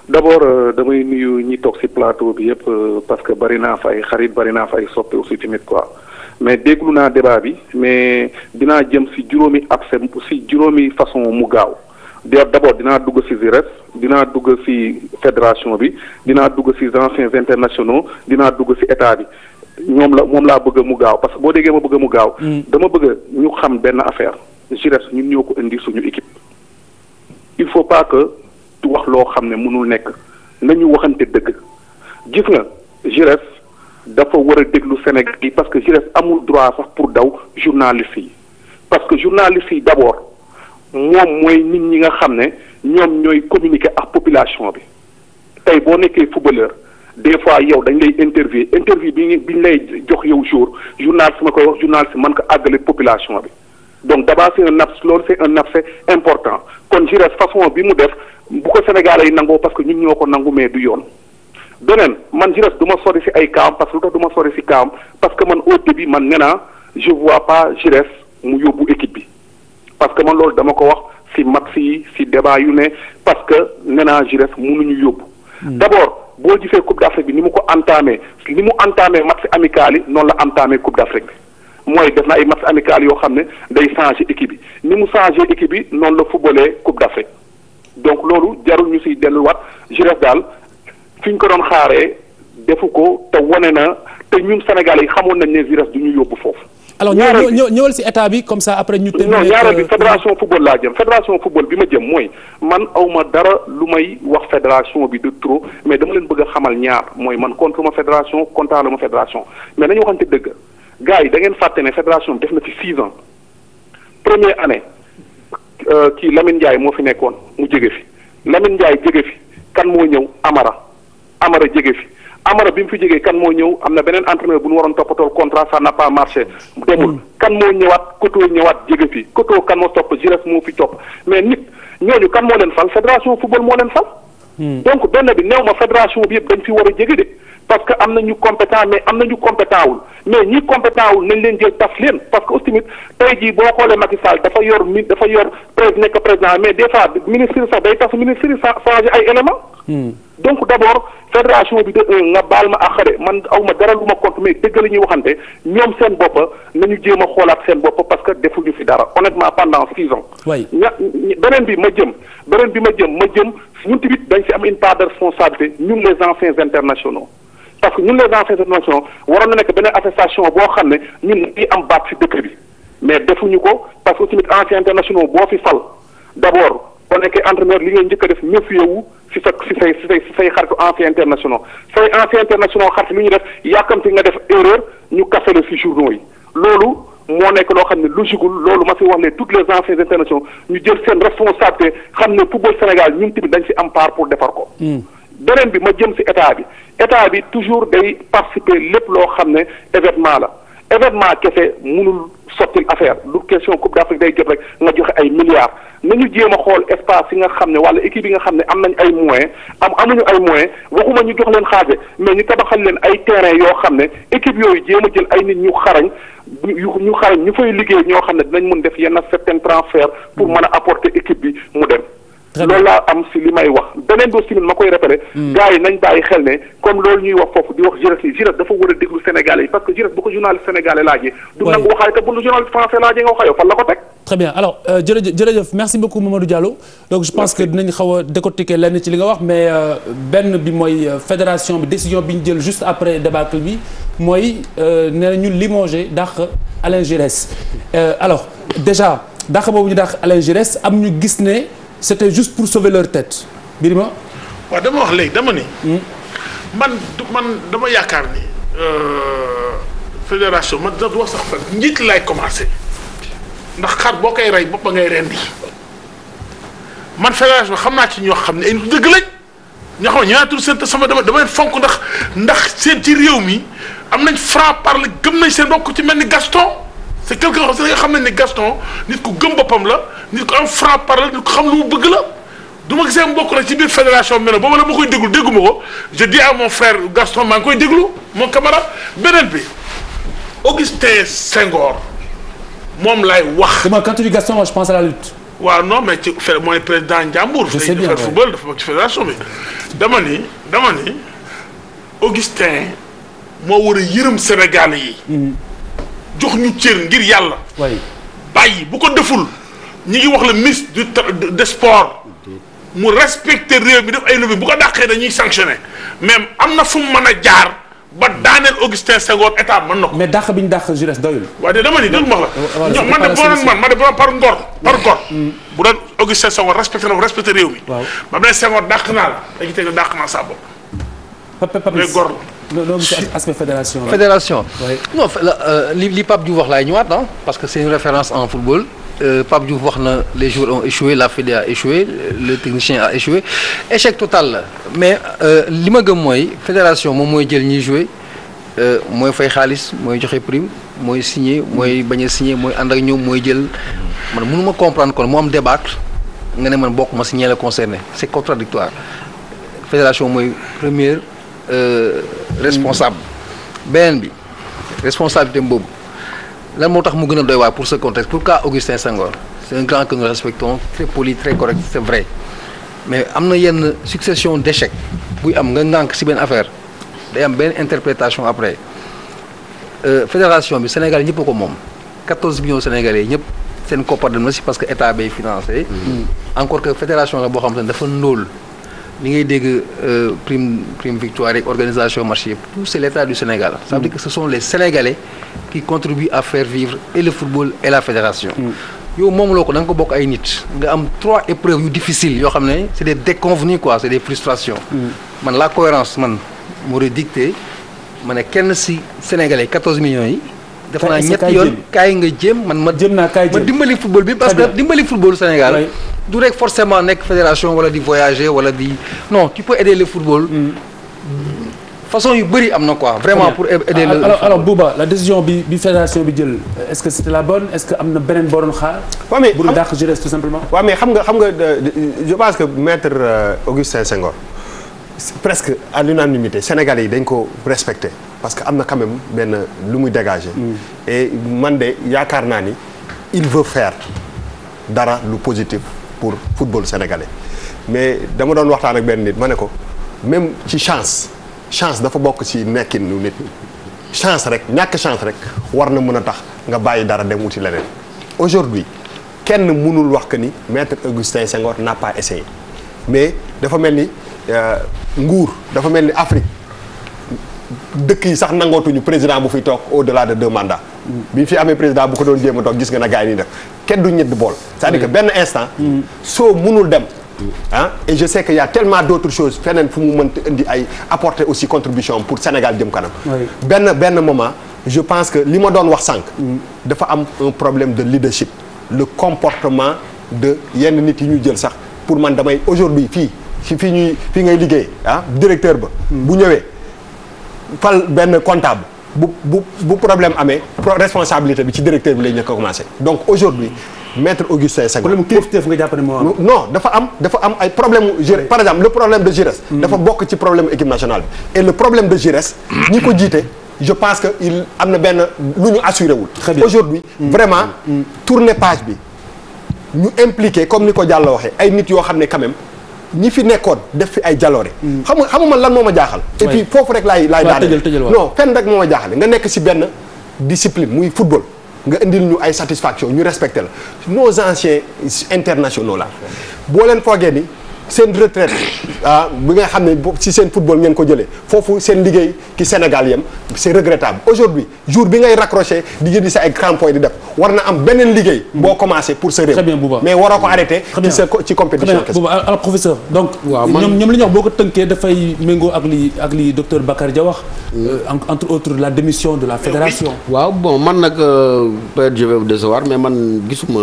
d'abord damay nuyu ñi toog ci plateau bi yëpp parce que bari naa fa ay xarit bari naa fa ay soppe aussi tamit quoi. mais déglu naa débat bi mais dinaa jëm ci juróomi abcès ci juróomi façon mu gaaw d'abord dinaa dugg ci GIRES dinaa dugg ci fédération bi dinaa dugg ci anciens internationaux dinaa dugg ci état bi moom laa bëgg mu gaaw parce que boo déggee ma bëgg mu gaaw. dama bëgg ñu xam benn affaire GIRES ñun ñoo ko indi suñu équipe. il faut pas que tu wax loo xam ne mënul nekk nañu waxante dëgg gis nga GIRES. dafa war a déglu Sénégal yi parce que GIRES amul droit sax pour daw journaliste yi parce que journaliste yi d'abord moom mooy nit ñi nga xam ne ñoom ñooy communiquer ak population bi tey boo nekkee footballeur des fois yow dañ lay interview bi ñu lay jox yow journaliste ma koy wax journaliste mën ko àggale population bi donc d'abord c'est un abcès loolu c'est un abcès important kon GIRES façon bi mu def bu ko Sénégalais yi nangoo parce que ñun ñoo ko nangu mais du yoon. beneen man GIRES du ma sori ci ay kaam parce que lu tax du ma sori ci kaam parce que man au début man nee naa je vois pas GIRES mu yóbbu équipe bi parce que man loolu dama ko wax ci match yi ci débat yu ne parce que nee naa GIRES mënuñu yóbbu. d'abord boo gisee Coupe d'Afrique bi ni mu ko entamé match amical yi noonu la entamé Coupe d'Afrique bi mooy def na ay match amical yoo xam ne day changer équipe bi ni mu changer équipe bi noonu la footballé Coupe d'Afrique donc loolu jarul ñu ciy delluwaat GIRES daal. fi ñu ko doon xaaree defu ko te wane na te ñun Sénégalais yi xamoon nañ ne GIRES du ñu yóbbu foofu. alors ñëwal ci état bi comme ça après ñu. non ñaareel bi fédération football laa jëm fédération football bi ma jëm mooy man awma dara lu may wax fédération bi de trop mais dama leen bëgg a xamal ñaar mooy man contre ma fédération kontaanu ma fédération mais nañu waxante dëgg gars yi da ngeen fàtte ne fédération bi def na fi 6 ans première année kii Lamine Ndiaye moo fi nekkoon mu jóge fi Lamine Ndiaye jóge fi kan moo ñëw Amara jege fi Amara bi mu fi jógee kan moo ñëw am na beneen entraîneur bu ñu waroon toppatoo contrat ça n'a pas marché demul kan moo ñëwaat Koto ñëwaat jege fi Koto kan moo topp GIRES moo fi topp mais nit ñooñu kan moo leen fal fédération football moo leen fal. donc benn bi néew ma fédération bi yëpp dañ fi war a jege de parce que am na ñu compétent mais am na ñu compétent wul mais ñi compétent wul nañ leen jël taf leen parce que aussi tamit tey jii boo xoolee Macky Sall dafa yor nekk président mais des fois ministre sax day tas ministre yi changer ay éléments. donc d'abord fédération bi de nga baal ma àqare man aw ma dara lu ma compte mais dëgg la ñuy waxante ñoom seen bopp nañu jéem a xoolaat seen bopp parce que defuñu fi dara honnêtement pendant 6 ans. beneen bi ma jëm ñun tamit dañ ci am une part de responsabilité ñun les anciens internationaux parce que ñun les anciens internationaux waroon na nekk beneen association boo xam ne ñun dañuy am baat ci dëkk bi mais defuñu ko parce que tamit anciens internationaux boo fi fal d'abord boo nekkee entraîneur li ngay njëkk a def méfier wu ci say xaritu anciens internationaux say anciens internationaux xarit lu ñu def yàkkamti nga def erreur ñu kase la ci journaux yi loolu moo nekk loo xam ne logiqueul loolu ma fi wax ne toutes les anciens internationaux ñu jël seen responsabilité xam ne football Sénégal ñun tamit dañ si am part pour defar ko. beneen bi ma jëm si état bi toujours day participer lépp loo xam ne événement la événement kese mënul sottil affaire du question Coupe d'Afrique day jot rek nga joxe ay milliards nañu jéem a xool espace yi nga xam ne wala équipe yi nga xam ne am nañ ay moyens amuñu ay moyens waxuma ñu jox leen xaaje mais ñu tabaxal leen ay terrain yoo xam ne équipe yooyu jéem a jël ay nit ñu xarañ ñu fay liggéey ñoo xam ne dinañ mën def yenn certains transferts pour mën a apporter équipe bi mu dem. loolu laa am si li may wax beneen bi aussi ma koy répété. gars yi nañ bàyyi xel ne comme loolu ñuy wax foofu di wax Giresse dafa war a déglu Sénégalais yi parce que Giresse bu ko journaliste sénégalais laajee. du nangu waxaale te bu lu journaliste français laajee nga wax yow fan la ko teg. très bien alors jërëjëf merci beaucoup Mamadou Diallo donc je pense que dinañ xaw a décortiquer lenn ci li nga wax mais benn bi mooy fédération bi décision bi ñu jël juste après débâcle bi mooy nee na ñu limogé dàq Alain Giresse alors déjà dàq boobu ñu dàq Alain Giresse am ñu gis ne. C'était juste pour sauver leur tête Birima. waaw dama wax léegi dama ni. man dama yaakaar ni fédération man da du wax sax fan njiit laay commencé ndax xar boo koy rey bopp ba ngay rendi man fédération xam naa ci ñoo xam ne ay dëgg lañ ñoo xam ne ñaata seen sama damay fonk ndax seen ci réew mi am nañ franc parler gëm nañ seen bopp ci mel ni Gaston. c'est quelque chose nga xam ne ni Gaston nit ku gëm boppam la nit ku am franc parler nit ku xam lu mu bëgg la du ma gisee mbokk nag ci biir fédération bi ne boobu la ma koy déglu dégguma ko je dis à mon frère Gaston maa ngi koy déglu mon camarade beneen bi Augustin Senghor moom laay wax. quand tu dis Gaston moi je pense à la lutte. waaw non mais ci mooy président Ndiambour. je sais bien dafa football dafa bokk ci fédération bi. dama ni Augustin moo war a yërëm Sénégalais yi. jox ñu cër ngir yàlla. bàyyi bu ko deful ñi ngi wax le ministre du sport mu respecter réew mi def ay lobby bu ko dàqee dañuy sanctionner même am na fu mu mën a jaar ba daaneel Augustin Senghor état mën na ko. mais dàq bi ñu dàq Giresse doyul. waaye de dama ni dégg nga wax la. man de boo doon par ngor. bu doon Augustin Senghor respecté na ko respecté réew mi. waaw ba mu ne Senghor dàq naa la dañuy teg dàq naa saa bopp. mais gor la. loolu ci aspect fédération la. fédération. non li Pape Diouf wax laay ñëwaat parce que c'est une référence en football. Pape Diouf wax na les joueurs ont échoué la fédé a échoué le technicien a échoué échec total la mais li ma gëm mooy fédération moom mooy jël ñiy joué mooy fay xaalis mooy joxe prime mooy signé mooy bañ a signé mooy ànd ak ñoom mooy jël man mënu ma comprendre kon mu am débâcle nga ne man bokk ma signé la concerné c'est contradictoire fédération mooy première responsable beneen bi responsabilité boobu lan moo tax mu gën a doy waar pour ce contexte pourquoi Augustin Senghor c'est un grand que nous respectons très poli très correct c'est vrai mais am na yenn succession d'échecs buy am nga ngànk ci benn affaire day am benn interprétation après fédération bi Sénégal ñëpp a ko moom 14 millions sénégalais ñëpp seen koppar dem na ci parce que état bay financé encore que fédération la boo xam ne dafa ndóol li ngay dégg prime victoire ak organisation match yëpp tout c'est l'état du Sénégal ça veut dire que ce sont les Sénégalais qui contribuent à faire vivre et le football et la fédération yow moom loo ko da nga ko bokk ay nit nga am 3 épreuves yu difficiles yoo xam ne c'est des déconvenues quoi c'est des frustrations man la cohérence man m'aurait dicté ma ne kenn ci Sénégalais 14 millions yi def naa ñetti yoon kaay nga jéem man ma dimbali football bi parce que dimbali football Sénégal du rek forcément nekk fédération wala di voyager wala di non tu peux aider le football façon yu bëri am na quoi vraiment pour aider le alors Bouba la décision bi fédération bi jël est-ce que c'était la bonne est-ce que am na beneen boo doon xaar bu dàq Giresse tout simplement waaw mais xam nga je pense que maître Augustin Senghor presque à l'unanimité Sénégalais yi dañ ko respecté parce que am na quand même benn lu muy dégager et man de yaakaar naa ni il veut faire dara lu positif pour football sénégalais mais dama doon waxtaan ak benn nit ma ne ko même ci chance dafa bokk ci nekkin nu nit chance rek ñàkk chance rek war na mën a tax nga bàyyi dara dem wuti leneen aujourd'hui kenn mënul wax que ni maître Augustin Senghor n'a pas essayé mais dafa mel ni nguur dafa mel ni Afrique dëkk yi sax nangootuñu président bu fiy toog au-delà de 2 mandats bi fi amee président bu ko doon jéem a toog gis nga na gars yi nii def kenn du ñett bool c'est-à-dire que benn instant soo mënul dem et je sais que y a tellement d'autres choses feneen fu mu mënti indi ay apporter aussi contribution pour Sénégal jëm kanam benn moment je pense que li ma doon wax sànq. dafa am un problème de leadership. le comportement de yenn nit yi ñu jël sax pour man damay aujourd'hui fii ngay liggéey directeur ba. bu ñëwee fal benn comptable bu problème amee responsabilité bi ci directeur bi lay ñëkk a commencé donc aujourd'hui maître Augustin Senghor. problème kilifteef nga jàpp ne moo am. non dafa am ay problème par exemple le problème de Giresse. dafa bokk ci problème équipe nationale bi. et le problème de Giresse. ñi ko jiite je pense que il am na benn lu ñu assuré wul. aujourd'hui vraiment tourner page bi ñu impliqué comme ni ko Diallo waxee ay nit yoo xam ne quand même ñi fi nekkoon def fi ay jaloore. xam nga man lan moo ma jaaxal. et puis foofu rek laay daane non fenn rek moo ma jaaxale nga nekk si benn discipline muy football. nga indil ñu ay satisfaction ñu respecté la nos anciens internationaux là boo leen foogee ni seen retraite bi nga xam ne si seen football ngeen ko jëlee foofu seen liggéey ki Sénégal yem c'est regrettable aujourd'hui jour bi ngay raccroché di jëndi sa ay crampons di def war na am beneen liggéey boo commencé pour sa réew mais waroo ko arrêté ci compétition kese. alors professeur donc ñoom li ñu wax boo ko tënkee dafay méngoo ak li docteur Bakar Dia wax entre autres la démission de la fédération. waaw bon man nag peut-être je vais vous décevoir mais man gisuma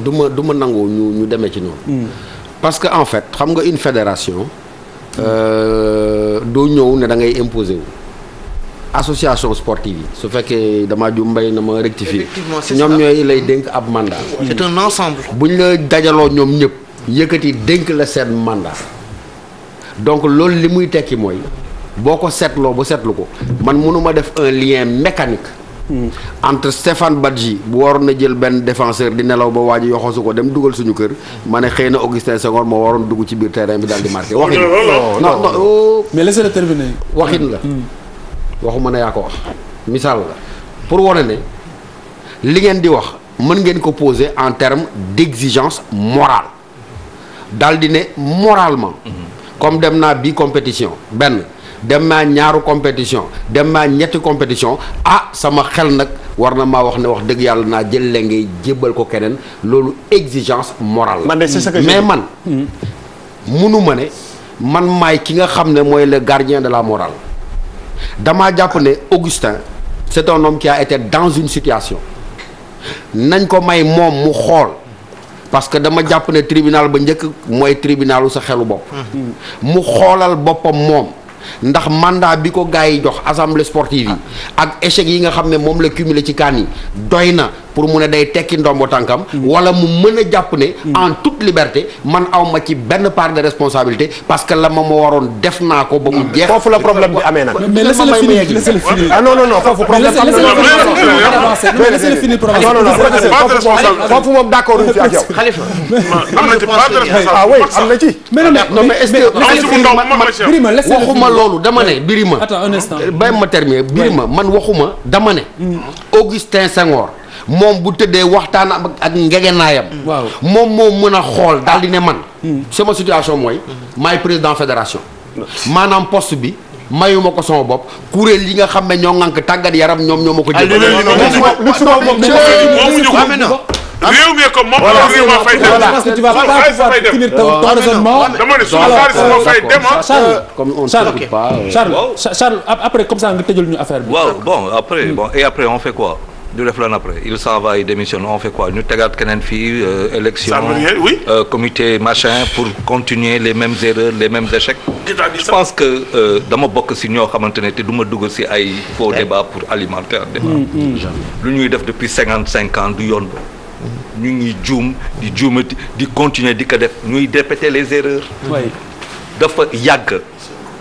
du ma nangu ñu demee ci noonu. parce que en fait xam nga une fédération doo ñëw ne da ngay imposer wu association sportive yi su fekkee damaa ju mbay na ma rectifier ñoom ñooy lay dénk ab mandat. c'est un ensemble. bu ñu la dajaloo ñoom ñëpp yëkkati dénk la seen mandat donc loolu li muy tekki mooy boo ko seetloo ba seetlu ko man mënuma def un lien mécanique. entre Stéphane Badji bu waroon na jël benn défenseur di nelaw ba waa ji yoxosu ko dem dugal suñu kër ma ne xëy na Augustin Senghor moo waroon dugg ci biir terrain bi daal di marqué. waxin non mais laissez-le terminer. waxin la. waxuma ne yaa ko wax misaal la pour wane ne li ngeen di wax mën ngeen ko poser en termes d'exigence morale daal di ne moralement. comme dem naa bii compétition benn. dem naa ñaaru compétition dem naa ñetti compétition sama xel nag war na maa wax ne wax dëgg yàlla naa jël la ngay jébbal ko keneen loolu exigence morale la mais man munu ma ne man maay ki nga xam ne mooy le gardien de la morale damaa jàpp ne Augustin c'est un homme qui a été dans une situation nañ ko may moom mu xool parce que dama jàpp ne tribunal ba njëkk mooy tribunalu sa xelu bopp mu xoolal boppam moom ndax mandat bi ko gars yi jox assemblée sportive yi ak échec yi nga xam ne moom la cumulé ci kaan yi doy na pour mu ne day tekki ndombo tànkam wala mu mën a jàpp ne en toute liberté man aw ma ci benn part de responsabilité parce que la ma waroon def naa ko ba mu jeex. foofu la problème bi amee nag. mais laissez-le finir ah non foofu problème foofu moom d'accord uñ ci ak yow. Khalifa. am na ci. non mais est-ce que waxuma loolu dama ne Birima. attends un instant. bàyyi ma terminer Birima man waxuma dama ne. Augustin Senghor. moom bu tëddee waxtaan ak ngegenaayam. waaw moom moo mën a xool daal di ne man. sama situation mooy. maay président fédération. maanaam poste bi mayuma ko sama bopp kuréel yi nga xam ne ñoo ŋànk tàggat yaram ñoom ñoo ma ko jël. réew mi comme moom la réew ma fay dem. parce que tu vas pas pouvoir finir ton raisonnement. dama ne suma xaalis ma fay dem comme on ne peut pas. Charles après comme ça nga tëjal ñu affaire bi. waaw bon après on fait quoi. du def lan après il s'en va il démissionne on fait quoi ñu tegaat keneen fii élection oui. comité machin pour continuer les mêmes erreurs les mêmes échecs. je pense que dama bokk si ñoo xamante ne te du ma dugg si ay faux débat pour alimenter débat. lu ñuy def depuis 55 ans du yoon ba. ñu ngi juum di juumati di continuer di ko def ñuy répéter les erreurs. dafa yàgg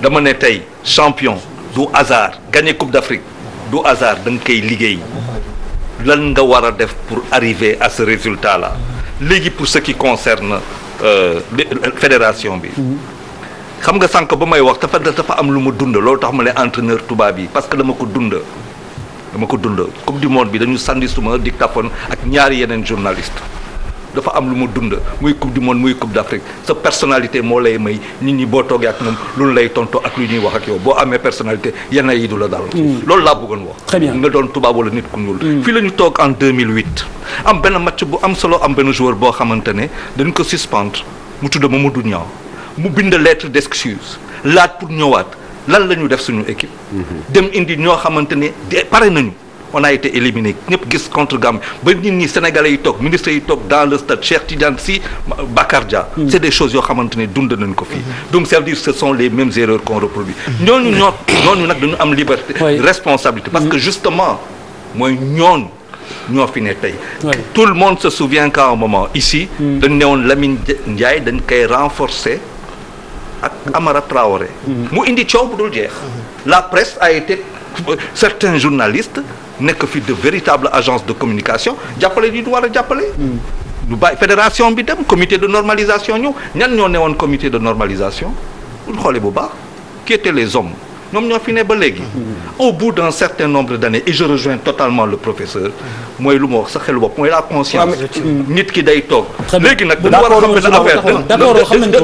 dama ne tey champion du hasard gagner coupe d'Afrique du hasard da nga koy liggéey lan nga war a def pour arriver à ce résultat là léegi pour ce qui concerne fédération bi. xam nga sànq ba may wax dafa am lu ma dund loolu tax ma ne entraîneur tubaab yi parce que dama ko dund. coupe du monde bi dañu sandi suma dictaphone ak ñaari yeneen journaliste dafa am lu mu dund muy coupe du monde muy coupe d'Afrique sa personnalité moo lay may nit ñi boo toogee ak moom lu lay tontu ak lu ñuy wax ak yow boo amee personnalité yenn yi du la dal. loolu laa bëggoon wax. très bien nga doon tubaab wala nit ku ñuul. fii la ñu toog en 2008 am benn match bu am solo am benn joueur boo xamante ne dañ ko suspendre mu tudd Mamadou Niang mu bind lettre d'excuse laaj pour ñëwaat. lan la ñu def suñu équipe. dem indi ñoo xamante ne pare nañu on a été éliminé ñëpp gis contre Gambie ba nit ñi sénégalais yi toog ministres yi toog dans le stade Cheikh Tidiane Sy Bakar Dia. c'est des choses yoo xamante ne dund nañ ko fii. donc ça veut dire ce sont les mêmes erreurs qu'on reproduit. ñooñu nag dañu am liberté. responsabilité parce que justement mooy ñoo fi ne tey. tout le monde se souvient qu'à un moment ici. dañ ne woon Lamine Ndiaye dañ koy renforcer ak Amara Traoré. mu indi coow bu dul jeex. la presse a été certains journalistes nekk fi de véritables agences de communication jàppale li ñu war a jàppale. lu bàyyi fédération bi dem comité de normalisation ñëw ñan ñoo ne woon comité de normalisation bu ñu xoolee bu baax qui étaient les hommes. ñoom ñoo fi ne ba léegi. au bout d'un certain nombre d'années et je rejoins totalement le professeur. mooy lu ma wax sa xelu bopp mooy la conscience. nit ki day toog. léegi nag dañu war a xam benn affaire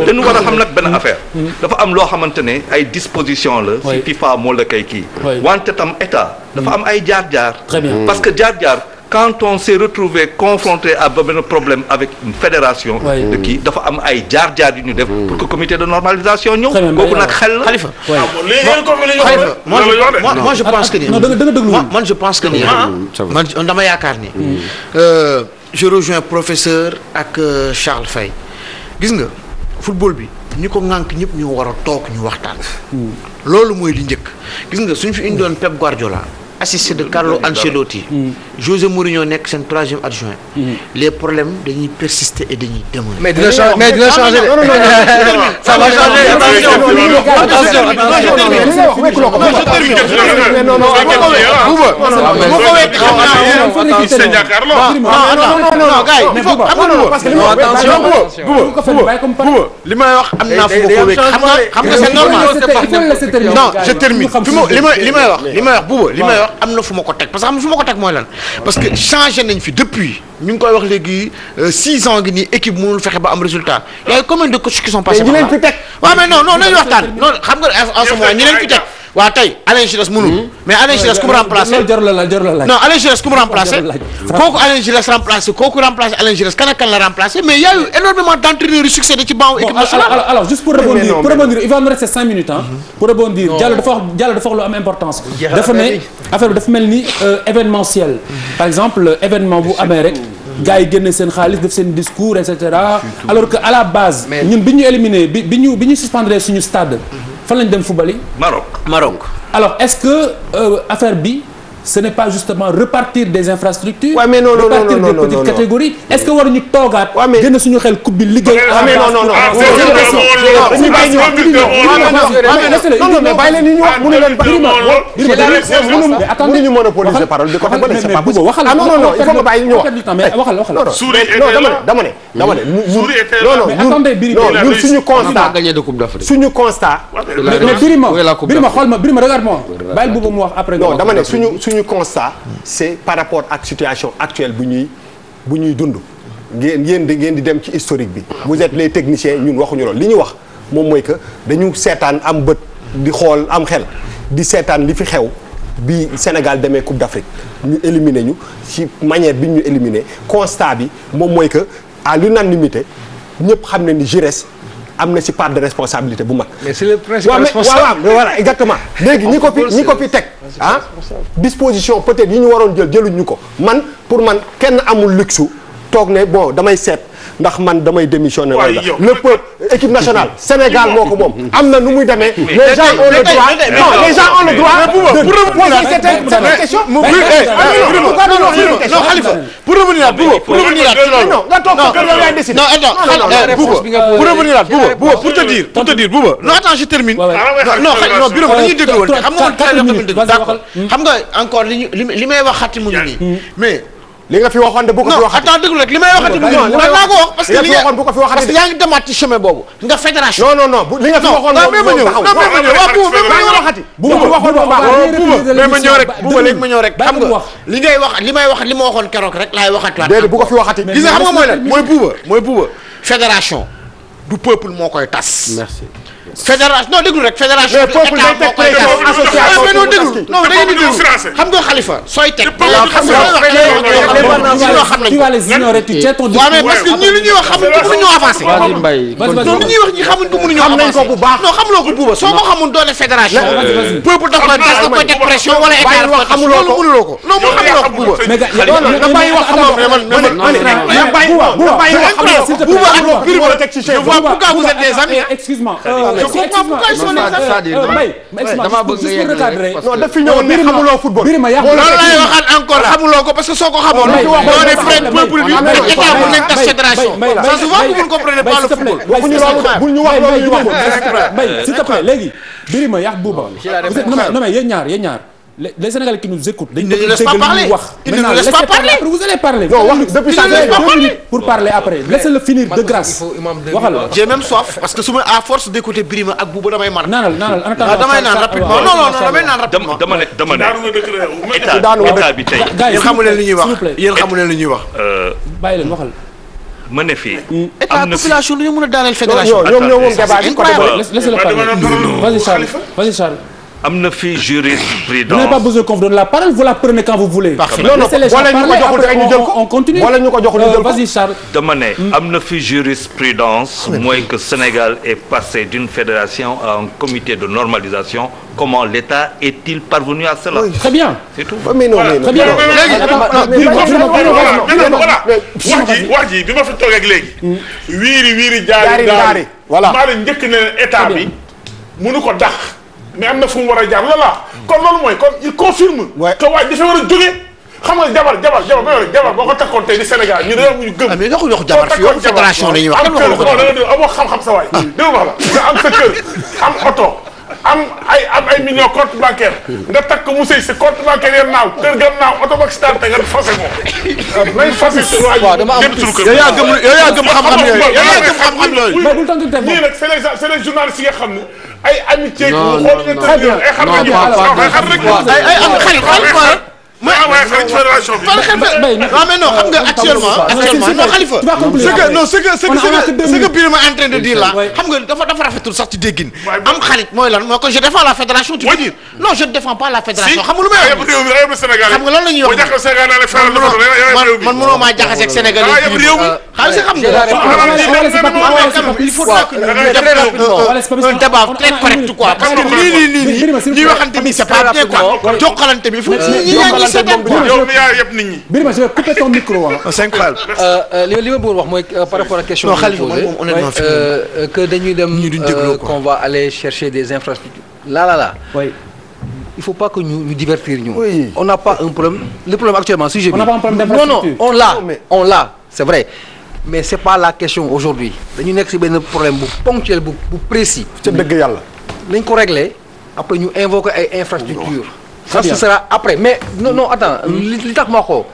dañu war a xam nag benn affaire. dafa am loo xamante ne ay dispositions la. si FIFA moo la kay kii. wante tam état. dafa am ay jaar-jaar. parce que jaar-jaar. quand on s'est retrouvé confronté à benn problème avec une fédération. de kii dafa am ay jaar-jaar yu ñu def. pour que comité de normalisation ñëw. kooku nag xel la. Khalifa. moi je pense que ni. man je pense que ni man dama yaakaar ni. je rejoins professeur ak Charles Faye. gis nga football bi ñi ko ŋànk ñëpp ñoo war a toog ñu waxtaan. loolu mooy li njëkk. gis nga suñu fi indoon Pep Guardiola. assisté de Carlo Ancelotti. José Mourinho nekk seen 3e adjoint. les problèmes dañuy persister et dañuy demeurer. mais dina changer ça va changer li may wax am naa fu ma ko wékk xam nga c'est normal. non je termine li may wax Bouba li may wax am na fu ma ko teg parce que xam nga fu ma ko teg mooy lan parce que changé nañ fi depuis ñu ngi koy wax léegi 6 ans gi nii équipe mënul fexe ba am résultat y a combien de coachs qui sont passés par là. waaw mais non nañu waxtaan non xam nga en ce moment ñi leen fi teg waaw tey Alain Giresse mënul mais Alain Giresse ku mu remplacé non Alain Giresse ku mu remplacé kooku Alain Giresse remplacé kooku remplacé Alain Giresse kan ak kan la remplacé mais y a eu énormément d'entraîneurs yu succédé ci banc équipe nationale. alors juste pour rebondir il va me rester 5 minutes pour rebondir Diallo dafa wax lu am importance dafa ne affaire bi dafa mel ni événementiel par exemple événement bu amee rek gars yi génne seen xaalis def seen discours et cetera alors que à la base ñun bi ñu éliminé bi ñu suspendre suñu stade fan lañ dem football yi Maroc alors est-ce que affaire bi ce n'est pas justement repartir des infrastructures. Ouais, mais non, repartir des petites catégories. Est-ce que waruñu toogaat. génn suñu xel coupe bi liggéey. mais non. mais bàyyi leen ni ñu wax mënu leen mënuñu monopoliser parole bi côté bële c'est pas possible. ah non il faut nga bàyyi ñu wax. mais waxal. dama ne. ñun suñu constat. mais Birima regarde-moi. bàyyi boobu mu wax après. non dama ne suñu constat c'est par rapport ak situation actuelle bu ñuy dund ngeen di dem ci historique bi vous êtes les techniciens ñun waxuñu loolu li ñu wax moom mooy que dañu seetaan am bët di xool am xel di seetaan li fi xew bi Sénégal demee Coupe d'Afrique ñu éliminer ñu ci manière bi ñu éliminer constat bi moom mooy que à l'unanimité ñëpp xam ne ni Giresse am na ci part de responsabilité bu mag. mais c'est le principal responsable. waaw voilà exactement léegi ñi ko fi teg disposition peut-être yi ñu waroon jëluñu ko pour man kenn amul luxe toog ne bon damay seet ndax man damay démissionner wala le peuple équipe nationale Sénégal moo ko moom am na nu muy demee les gens ont le droit les gens ont le droit de poser cette question non Khalifa pour revenir à non nga toog ko yow yaay décider pour revenir à Bouba pour te dire Bouba non attends je termine non Birame dañuy déglu woon xam nga encore li may wax xati mu ngi nii mais li nga fi waxoon de bu ko fi waxati. attends déglu rek li may waxati mu ngi nii man naa ko wax parce que li nga waxoon bu ko fi waxati parce que yaa ngi demaat ci chemin boobu nga fédération. non li nga fi waxoon moom léegi ma ñëw rek xam nga li ngay wax li may wax li ma waxoon keroog rek laay waxatiwaat. déedéet bu ko fi waxati. gis nga xam nga mooy lan mooy Bouba fédération du peuple moo koy tas. merci. fédération non déglu rek fédération. mais peuple day teg pression association mais non déglu non da ngeen di déglu xam nga Khalifa sooy teg. xam tu vas les ignorer tu tiens ton discours. waaw mais parce que ñii li ñuy wax xamuñ ko mënuñoo avancer. Vas-y Mbaye. non li ñuy wax ñi xamuñ ko mënuñoo avancer. xam nañ ko bu baax. non xamuloo ko buuba soo ko xamul doo def fédération. peuple dafa koy teg pression wala état dafa xamuloo ko mënuloo ko non moom xamuloo ko buuba. mais nga bàyyi wax xam-xam je vois pourquoi vous êtes des amis. excuse-moi. je comprends pourquoi ils sont des amis. dama bëgg nga yegg non daf fi ñëwoon ne xamuloo football. Birima yaa loolu lay waxaat encore xamuloo ko parce que soo ko xamoon. doo ne frais peuple bi ak état bu nekk tas fédération. ça se voit que vous ne comprenez pas le football. waxuñu loolu bu ñu wax loolu ñu waxul. Mbaye s'il te plaît léegi Birima yaa Bouba. non mais yéen ñaar les Sénégalais qui nous écoutent. dañu ne laissent pas parler. Ils ne laissent pas parler. Vous allez parler. non wax depuis ça 2 minutes pour parler après. Laissez-le finir de grâce. waxal. j'ai même soif parce que su ma à force d'écouter Birima ak Bouba damay mar. naanal damay naan rapidement non damay naan rapidement. dama ne état bi tey. yéen xamu leen li ñuy wax yéen xamu leen li ñuy wax. bàyyi leen waxal. ma ne fii. état population dañu mën a daaneel fédération. ñoom ñoo moom débat bi côté laissez-le parler. Vas-y Charles. am na fi jurisprudence. Vous n'avez pas besoin qu'on vous donne la parole, vous la prenez quand vous voulez. Parfait. non Laissez les gens wala ñu ko parler, joxul rek ñu jël ko on continue. wala ñu ko joxul ñu jël ko. Vas-y Charles. dama ne am na fi jurisprudence mooy que Sénégal est passé d'une fédération à un comité de normalisation. Comment l'État est-il parvenu à cela? Très bien. C'est tout. mais non Très bien. wax ji bi ma fi toog ak léegi. wiiri jaari jaari voilà. maa leen njëkk ne état bi mënu ko dàq. mais am na fu mu war a jaar loola kon loolu mooy kon il confirme. que waay dafay war a jóge xam nga jabar boo ko takkoon tey di Sénégal ñu réew ñu gëm. mais waxu jabar fii waxu fédération la ñuy wax. am kër amoo xam-xam sa waay. dégg nga wax la nga am sa kër am oto am ay millions compte bancaire nga takk mu sëy sa compte bancaire yeen naaw kër ga naaw oto ba accident te nga fase ko. nañ fase waaw dama am yow yaa gëm xam-xam yooyu. mais bul tontu ñii nag c'est les journalistes yi nga xam ne ay amitié. non xool nga tëdd ay xar nga ñu ay am xarit mooy envoyé xarit ci fédération bi. non mais non xam nga actuellement non Khalifa. ce que Birima est en train de dire là xam nga dafa rafetul sax ci déggin. am xarit mooy lan moo ko je défends la fédération tu veux dire. non je ne défends pas la fédération xam nga lu may wax. xam nga lan la ñuy wax man mënoo maa jaxase ak Sénégal yi. xam nga il faut que ñu un débat très correct quoi parce que nii ñuy waxante ni c'est pas bien quoi jokkalante bi fu yow mi yaa yëpp nit ñi. Birima je vais couper ton micro. c'est incroyable. li ma bëggoon wax mooy par rapport à question. non Khalifa moom honnêtement que dañuy dem. qu'on va aller chercher des infrastructures. là. oui. Il faut pas que ñu divertir ñu. Oui. On n'a pas un problème. Le problème actuellement sujet bi. On n'a pas un problème d'infrastructure. Non, on l'a, c'est vrai. Mais c'est pas la question aujourd'hui. dañu nekk ci benn problème bu ponctuel bu précis. ca dëgg yàlla. nañ ko régler après ñu invoquer ay infrastructures. Ça ce sera après mais non attends li tax ma ko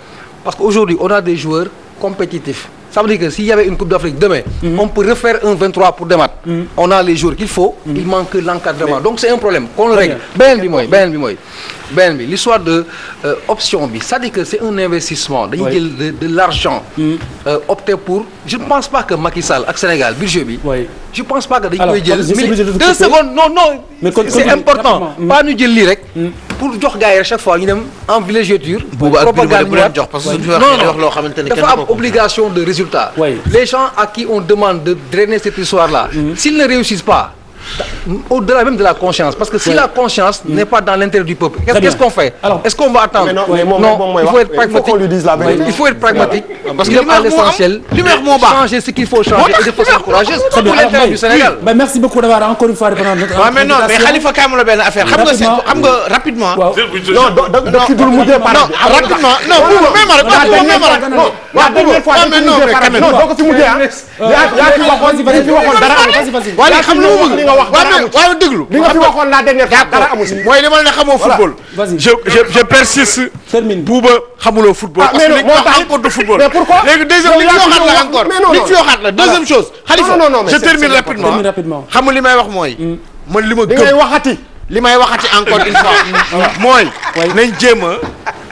parce que aujourd'hui on a des joueurs compétitifs. Ça veut dire que s'il y avait une Coupe d'Afrique demain, on peut refaire un 23 pour démat. On a les joueurs qu'il faut, il manque l'encadrement. Donc c'est un problème qu'on le règle. Ben bi l'histoire de option bi, ça dit que c'est un investissement, dañuy jël de l'argent opter pour. Je ne pense pas que Macky Sall ak Sénégal budget bi. Je pense pas que dañ koy jël 2 secondes non c'est important. Pas ñu jël lii rek pour jox gars yi chaque fois ñu dem en villégiature. propagande jox parce que loo xamante ne dafa am obligation de résultat. Les gens à qui on demande de drainer cette histoire-là, s'ils ne réussissent pas, au-delà même de la conscience, parce que si la conscience n'est pas dans l'intérêt du peuple, qu'est-ce qu'on fait? Est-ce qu'on va attendre? Non, il faut être pragmatique. Il faut qu'on lui dise la vérité. Il faut être pragmatique. Parce que à l'essentiel, changer ce qu'il faut changer et de façon courageuse pour l'intérêt du Sénégal. Merci beaucoup d'avoir encore une fois répondu à notre invitation. mais non mais Khalifa kaay ma la benn affaire xam nga rapidement. non da ci dul mujjee par rapidement non la dernière fois non doo ko fi mujjee yaa fi waxoon dara waaye xam waaye déglu li nga fi waxoon la dernière fois dara amu si mooy li ma ne xamoo football. je persiste. termine Bouba xamuloo football. parce que li nga wax encore de football. mais pourquoi léegi deuxième li nga waxaat la encore li fi waxaat la deuxième chose. Khalifa je termine rapidement. xam nga li may wax mooy. man li ma gëm li may waxati encore une fois mooy. nañ jéem a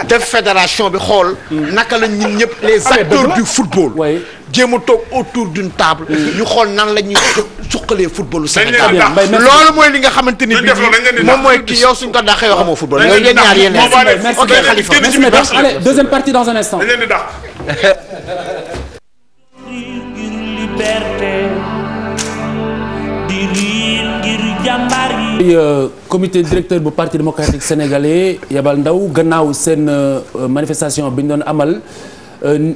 def fédération bi xool. naka la ñun ñëpp les acteurs du football. jéem a toog autour d'une table. ñu xool nan la ñuy suqalee footballu Sénégal. dañ loolu mooy li nga xamante ni bii moom mooy kii yow suñ ko dàqee yoo xamoo football. yooyu yéen ñaar yéen merci ok Khalifa merci. Allez, deuxième partie dans un instant. dañ leen di dàq. Comité directeur bu parti démocratique sénégalais yabal ndaw gannaaw seen manifestation bi ñu doon amal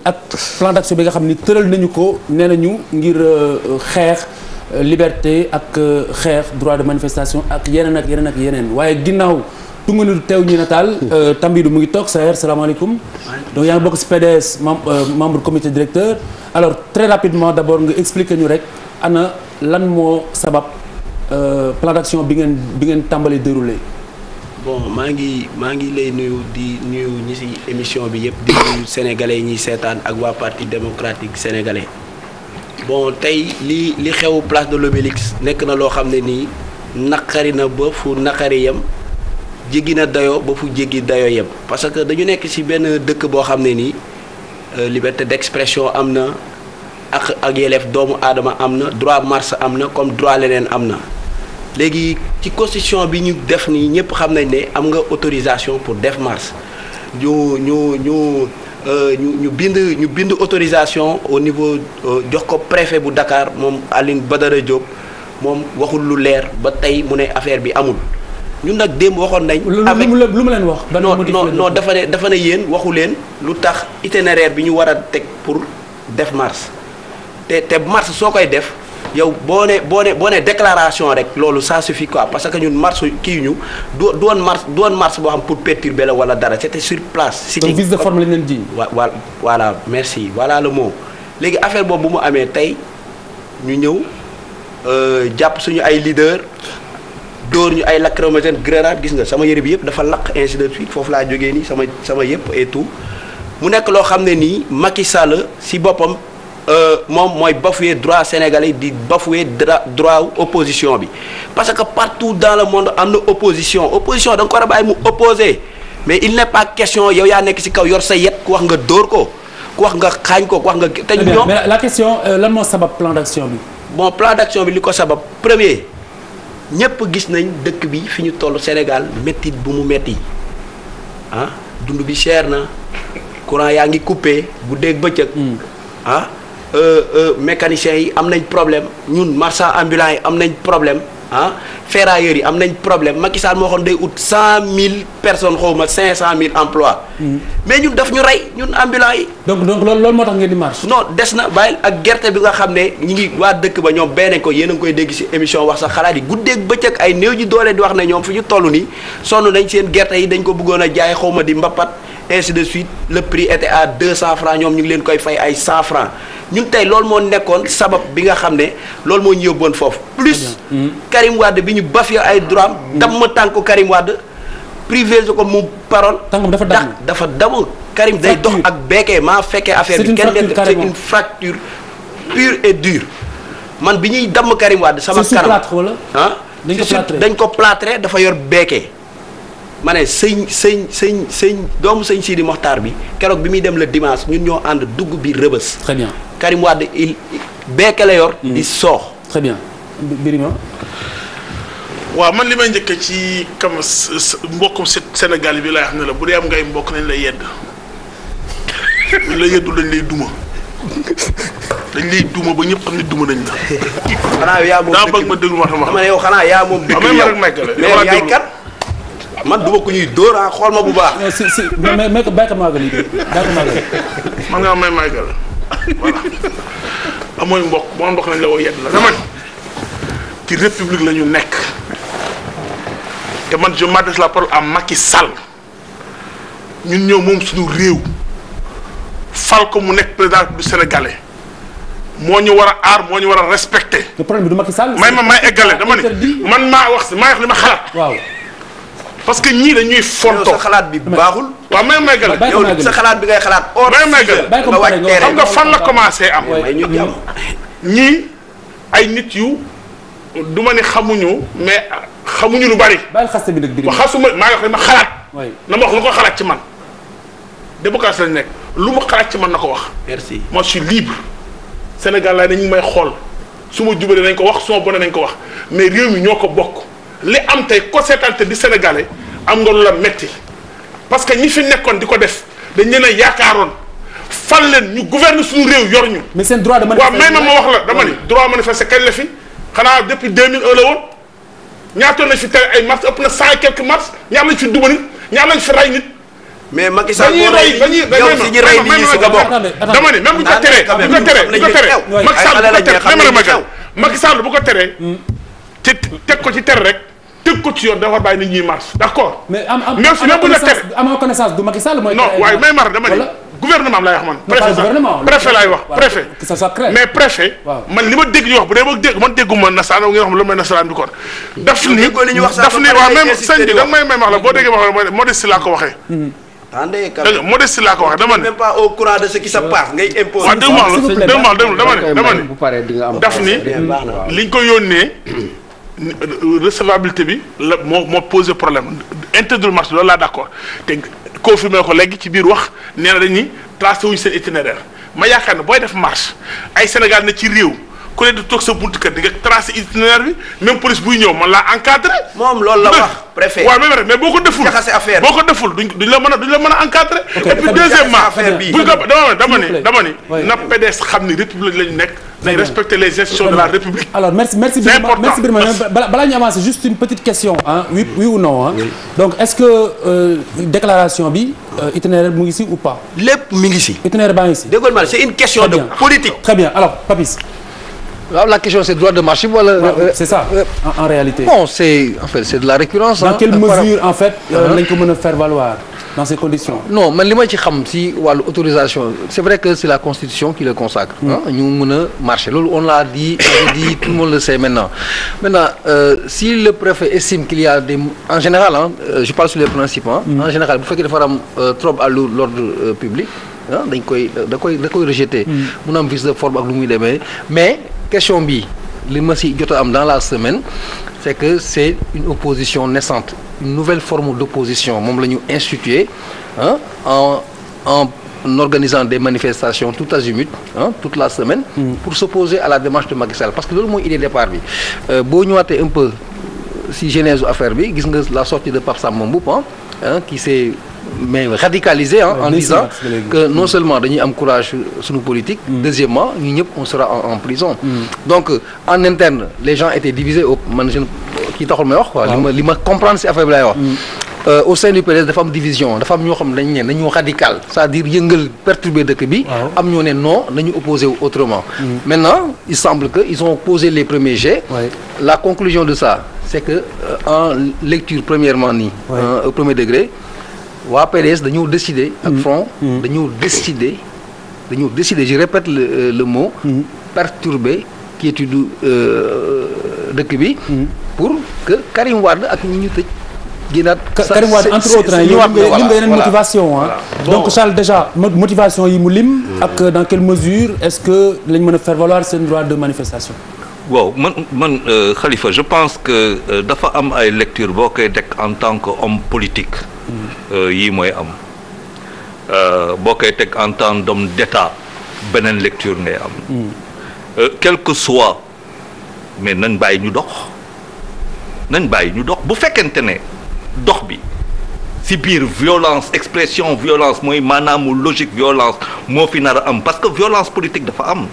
ak plan d'action bi nga xam ni tëral nañu ko nee nañu ngir xeex liberté ak xeex droit de manifestation ak yeneen ak yeneen ak yeneen waaye ginnaaw tunga ni teew ñu nataal Tambidou mu ngi toog Saër salaamaaleykum donc yaa ngi bokk ci PDS membre comité directeur alors très rapidement d'abord nga expliquer ñu rek ana lan moo sabab plan d'action bi ngeen tàmbali déroulé. bon maa ngi lay nuyu di nuyu ñi ci émission bi yëpp di nuyu sénégalais yi ñuy seetaan ak waa parti démocratique sénégalais bon tey li xew place de l'Obélisque nekk na loo xam ne nii naqari na ba fu naqari yem jéggi na dayoo ba fu jéggi dayoo yem parce que dañu nekk ci benn dëkk boo xam ne nii liberté d'expression am na ak yelleef doomu aadama am na droit marche am na comme droit leneen am na. léegi ci constitution bi ñu def nii ñëpp xam nañ ne am nga autorisation pour def marche ñu bind autorisation au niveau jox ko préfet bu Dakar moom Aline Badara Diop moom waxul lu leer ba tey mu ne affaire bi amul ñun nag démb waxoon nañ. avec lu ma leen wax. non dafa ne yéen waxu leen lu tax itinéraire bi ñu war a teg pour def marche te marche soo koy def. yow boo ne déclaration rek loolu ça suffit quoi parce que ñun marche kii ñu du woon marche boo xam pour perturber la wala dara c'était sur place. donc vice de forme lañ leen ji. voilà merci voilà le mot léegi affaire boobu bu mu amee tey ñu ñëw jàpp suñu ay leader dóor ñu ay lacrymogène grenade gis nga sama yëre bi yëpp dafa lakk ainsi de suite foofu laa jógee nii sama yëpp et tout mu nekk loo xam ne nii Macky Sall si boppam. moom mooy bafouer droit sénégalais di bafouer droit opposition bi parce que partout dans le monde am na opposition da nga ko war a bàyyi mu opposer mais il n'est pas question yow yaa nekk ci kaw yor sa yet ku wax nga dóor ko ku wax nga xaañ ko ku wax nga. te ñoom mais la question lan moo sabab plan d'action bi. bon plan d'action bi li ko sabab premier ñëpp gis nañ dëkk bi fi ñu toll Sénégal métti bu mu métti ah dund bi cher na courant yaa ngi coupé bu dégg bëccëg ah. mécaniciens yi am nañ problème ñun marchands ambulants yi am nañ problème ah ferrailleurs yi am nañ problème Macky Sall moo waxoon day ut 100 000 personnes xawma 500 000 emplois mais ñun daf ñu rey ñun ambulants yi. donc loolu moo tax ngeen di marche. non des na bàyyil ak gerte bi nga xam ne ñi ngi waa dëkk ba ñoom benn ko yéen a ngi koy dégg ci émission wax sax xalaat yi guddeeg bëccëg ay néew ji doole di wax ne ñoom fi ñu toll nii sonn nañ seen gerte yi dañ ko bëggoon a jaay xawma di mbappat ainsi de suite le prix était à 200 francs ñoom ñu ngi leen koy fay ay 100 francs ñun tey loolu moo nekkoon sabab bi nga xam ne loolu moo ñu yóbboon foofu plus Karim Wade bi ñu bafee ay droit damm tànku Karim Wade privé ko mu parole dafa damm Karim day dox ak beekee maa fekkee affaire bi kenn nekk c'est une fracture pure et dure man bi ñuy damm Karim Wade sama kanam ah dañ ko plâtré dafa yor beekee ma ne sëñ doomu sëñ Sidi Mokhtar bi keroog bi muy dem le dimanche ñun ñoo ànd dugg bi Rëbës. très bien Karim Wade il beeke la yor. di soox. très bien Birima. waaw man li may njëkk ci kam mbokkum Sénégal bi lay wax ne la bu dee am ngay mbokk nañ lay yedd buñ la yeddul dañ lay duma ba ñëpp xam ne duma nañ la. xanaa yaa moom daa bëgg ma déglu ma ne yow xanaa yaa moom dëkk yow mais yaay kat. man duma ko ñuy dóor xool ma bu baax. si mais ko bàyyi ko maagal yi man nga may maagal voilà amooy mbokk moo mbokk nañ la woo yedd la dama ci république la ñu nekk te man je m'adresse la parole à Macky Sall ñun ñëw moom suñu réew fal ko mu nekk président du Sénégalais moo ñu war a aar moo ñu war a respecter. le problème bi du Macky Sall. may eggale dama ne man maa wax li ma xalaat. waaw. parce que ñii dañuy fontoo sa xalaat bi baaxul. waaw may gën a yow sa xalaat bi ngay xalaat. may gën a nga wàcc terrain xam nga fan la commencé am. ñu ñii ay nit yu du ma ni xamuñu mais xamuñu lu bari. bàyyi xaste bi nag biir. xasuma maa ngi wax li ma xalaat. na ma wax lu ko xalaat ci man. démocratie lañ nekk lu mu xalaat ci man na ko wax. merci moi je suis libre Sénégal laay nañu may xool su ma jubalee nañ ko wax su ma bonee nañ ko wax mais réew mi ñoo ko bokk li am tey ko seetante di sénégalais am nga lu la metti parce que ñi fi nekkoon di ko def dañ leen a yaakaaroon fal leen ñu gouverne suñu réew yor ñu. mais seen droit de manifester. waaw may ma wax la dama ni droit manifester kañ la fi xanaa depuis 2001 la woon ñaatoon nañ fi tere ay mars ëpp na 100 et quelques mars ñaar lañ fi duma nit ñaar lañ fi ray nit. mais Macky Sall dañuy rey yow si ñu rey nit ñi si nga bokk. dama ni même bu ko teree Macky Sall bu ko teree te teg ko ci tere rek teg ko ci yoon dafa bàyyi nit ñuy marche d'accord. mais am même connaissance du Macky Sall mooy. non waaye may mar dama ni gouvernement am laay wax man. préfet laay wax préfet. que ça soit clair mais préfet. man li ma dégg ñu wax bu dee ba dégg man dégguma nasaraan ngeen wax lu may nasaraan bi kon. daf ni waaw même sëñ bi da may wax la boo déggee wax la modeste laa ko waxee. attendez modeste laa ko waxee dama ne. même pas au courant de ce qui se passe ngay imposer. waaw dama ne daf ni liñ ko yónnee recevabilité bi la moo posé problème interdit marche loolu laa d'accord te confirmé ko léegi ci biir wax nee na dañuy tracé wuñu seen itinéraire ma yaakaar ne booy def marche ay Sénégal ne ci réew ku ne di toog sa buntu kër di nga tracé itinéraire bi même police buy ñëw man laa encadré. moom loolu la wax préfet. waaw même mais boo ko deful duñ la mën a encadré. et puis deuxièmement buñ ko dama ni na PDS xam ni république lañu nekk. dañ respecter les institutions de la République. alors merci Birima balaa ñu avancer juste une petite question oui ou non donc est-ce que déclaration bi itinéraire mu ngi ci ou pas. lépp mi ngi ci. itinéraire baa ngi ci. déggoon ma c'est une question de politique. très bien alors Papis. waaw la question c'est droit de marche wala. c'est ça en réalité. bon c'est de la récurrence. dans quelle mesure en fait lañ ko mën a faire valoir dans ces conditions. non man li ma ci xam ci wàllu autorisation c'est vrai que c'est la constitution qui le consacre. ñu mën a marcher loolu on l'a dit tout le monde le sait maintenant si le préfet estime qu'il y a des en général je parle sur les principes en général bu fekkee dafa am trouble à l'ordre public da koy rejeter. mun am vice de forme ak lu muy demee mais question bi li ma ci jot a am dans la semaine c'est que c'est une opposition naissante une nouvelle forme d'opposition moom la ñu institué en organisant des manifestations tout azimut toute la semaine pour s'opposer à la démarche de Macky Sall parce que loolu mooy idée départ bi boo ñëwaatee un peu si genèse affaire bi gis nga la sortie de Pape Samba Mboup qui s'est radicalisé en disant que non seulement dañuy am courage suñu politique deuxièmement ñu ñëpp on sera en prison donc en interne les gens étaient divisés man kii taxul may wax quoi li ma comprendre si affaire bi lay wax au sein du PDS dafa am division dafa am ñoo xam dañ ne nañu radical c'est-à-dire yëngal perturber dëkk bi am ñoo ne non nañu opposé wu autrement maintenant il semble que ils ont posé les premiers jets la conclusion de ça c'est que en lecture premièrement nii au premier degré waa PDS dañoo décider ak front dañoo décider je répète le mot perturber quiétude dëkk bi pour que Karim Wade ak ñi ñu tëj génnaat Karim Wade entre autres lim nga yeneen motivation donc Charles déjà motivation yi mu lim ak dans quelle mesure est-ce que lañ mën a faire valoir seen droit de manifestation. waaw man Khalifa je pense que dafa am ay lecture boo koy teg en tant que homme politique yii mooy am boo koy teg en tant d'homme d'État beneen lecture ngay am quel que soit mais nañ bàyyi ñu dox bu fekkente ne dox bi ci biir violence expression violence mooy maanaamu logique violence moo fi nar a am parce que violence politique dafa am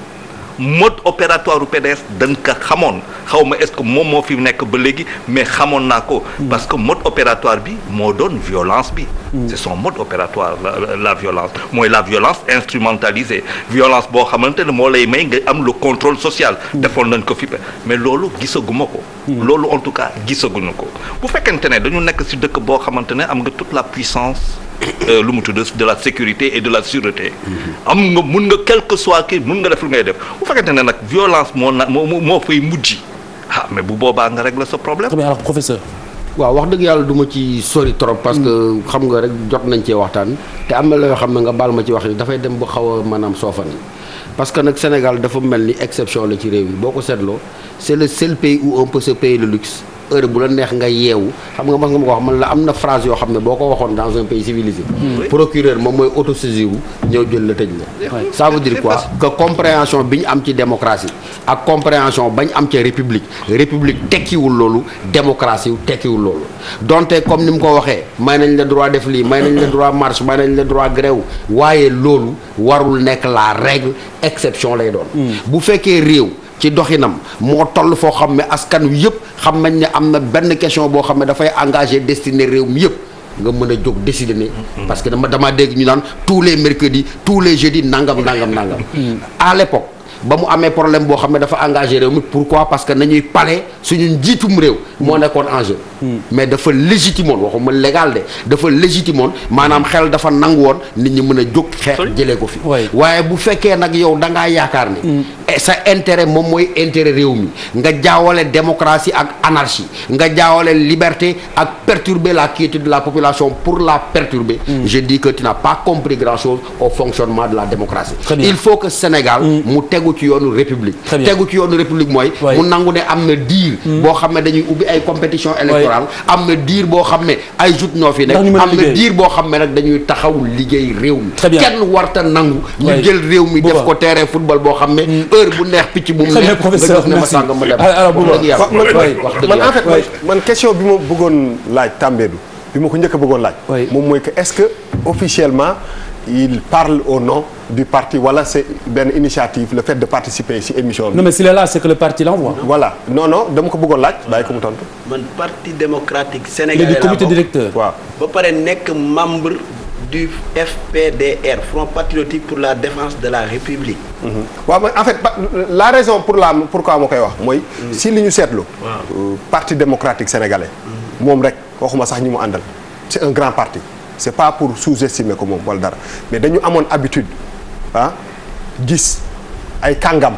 mode opératoire u PDS dañ ko xamoon xaw ma est-ce que moom moo fi nekk ba léegi mais xamoon naa ko parce que mode opératoire bi moo doon violence bi c'est son mode opératoire la violence mooy la violence instrumentalisée violence boo xamante ne moo lay may nga am le contrôle social defoon nañ ko fi mais loolu gisaguma ko loolu en tout cas gisaguñu ko bu fekkente ne dañu nekk ci dëkk boo xamante ne am nga toute la puissance lu mu tudd de la sécurité et de la sûreté am nga mun nga quel que soit kii mun nga def lu ngay def bu fekkente ne nag violence moo fay mujj mais bu boobaa nga régler sa problème. alors professeur. waaw wax dëgg yàlla du ma ci sori trop parce que xam nga rek jot nañ cee waxtaan te am na la yoo xam ne nga baal ma ci wax ni dafay dem ba xaw a maanaam soofan parce que nag Sénégal dafa mel ni exception la ci réew mi boo ko seetloo c'est le seul pays où on peut se payer le luxe heure bu la neex nga yeewu xam nga mas nga ma ko wax man la am na phrase yoo xam ne boo ko waxoon dans un pays civilisé procureur moom mooy autosaisir wu ñëw jël la tëj la ça veut dire quoi que compréhension bi ñu am ci démocratie ak compréhension bañ am ci république tekkiwul loolu démocratie tekkiwul loolu donte comme ni mu ko waxee may nañ la droit def lii may nañ la droit marche may nañ la droit grève waaye loolu warul nekk la règle exception lay doon bu fekkee réew ci doxinam moo toll foo xam ne askan wi yëpp xam nañ ne am na benn question boo xam ne dafay engagé destiné réew mi yëpp nga mën a jóg décider ne parce que dama dégg ñu naan tous les mercredis tous les jeudis nangam à l'époque ba mu amee problème boo xam ne dafa engagé réew mi pourquoi parce que nañuy pale suñu njiitum réew moo nekkoon enjeu mais dafa légitimoon waxuma légal de dafa légitimoon maanaam xel dafa nangu woon nit ñi mën a jóg xeex jëlee ko fi waaye bu fekkee nag yow da ngaa yaakaar ni sa intérêt moom mooy intérêt réew mi nga jaawale démocratie ak anarchie nga jaawale liberté ak perturber la quiétude de la population pour la perturber je dis que tu n'as pas compris grand chose au fonctionnement de la démocratie il faut que Sénégal mu tegu ci yoonu république tegu ci yoonu république mooy mu nangu ne am na diir boo xam ne dañuy ubbi ay compétition électorale am na diir boo xam ne ay joutes ñoo fi nekk am na diir boo xam ne nag dañuy taxaw liggéey réew mi kenn warta nangu ñu jël réew mi def ko terrain football boo xam ne heure bu neex picc bu mu neex nga jox ne ma sànga ma dem man en fait man question bi ma bëggoon laaj Tambédou bi ma ko njëkk a bëggoon laaj moom mooy que est-ce que officiellement il parle au nom du parti wala c'est benn initiative le fait de participer ci émission bi. Non mais s'il est là c'est que le parti l'envoie. Voilà non dama ko bëggoon laaj bàyyi ko mu tontu. man parti démocratique sénégalais il est du comité directeur. waaw ba pare nekk membre du FPDR Front patriotique pour la défense de la République. waaw en fait la raison pourquoi ma koy wax mooy. si li ñu seetlu. parti démocratique sénégalais. moom rek waxuma sax ñi mu àndal c'est un grand parti. c'est pas pour sous-estimer ko moom wala dara mais dañu amoon habitude gis ay kàngam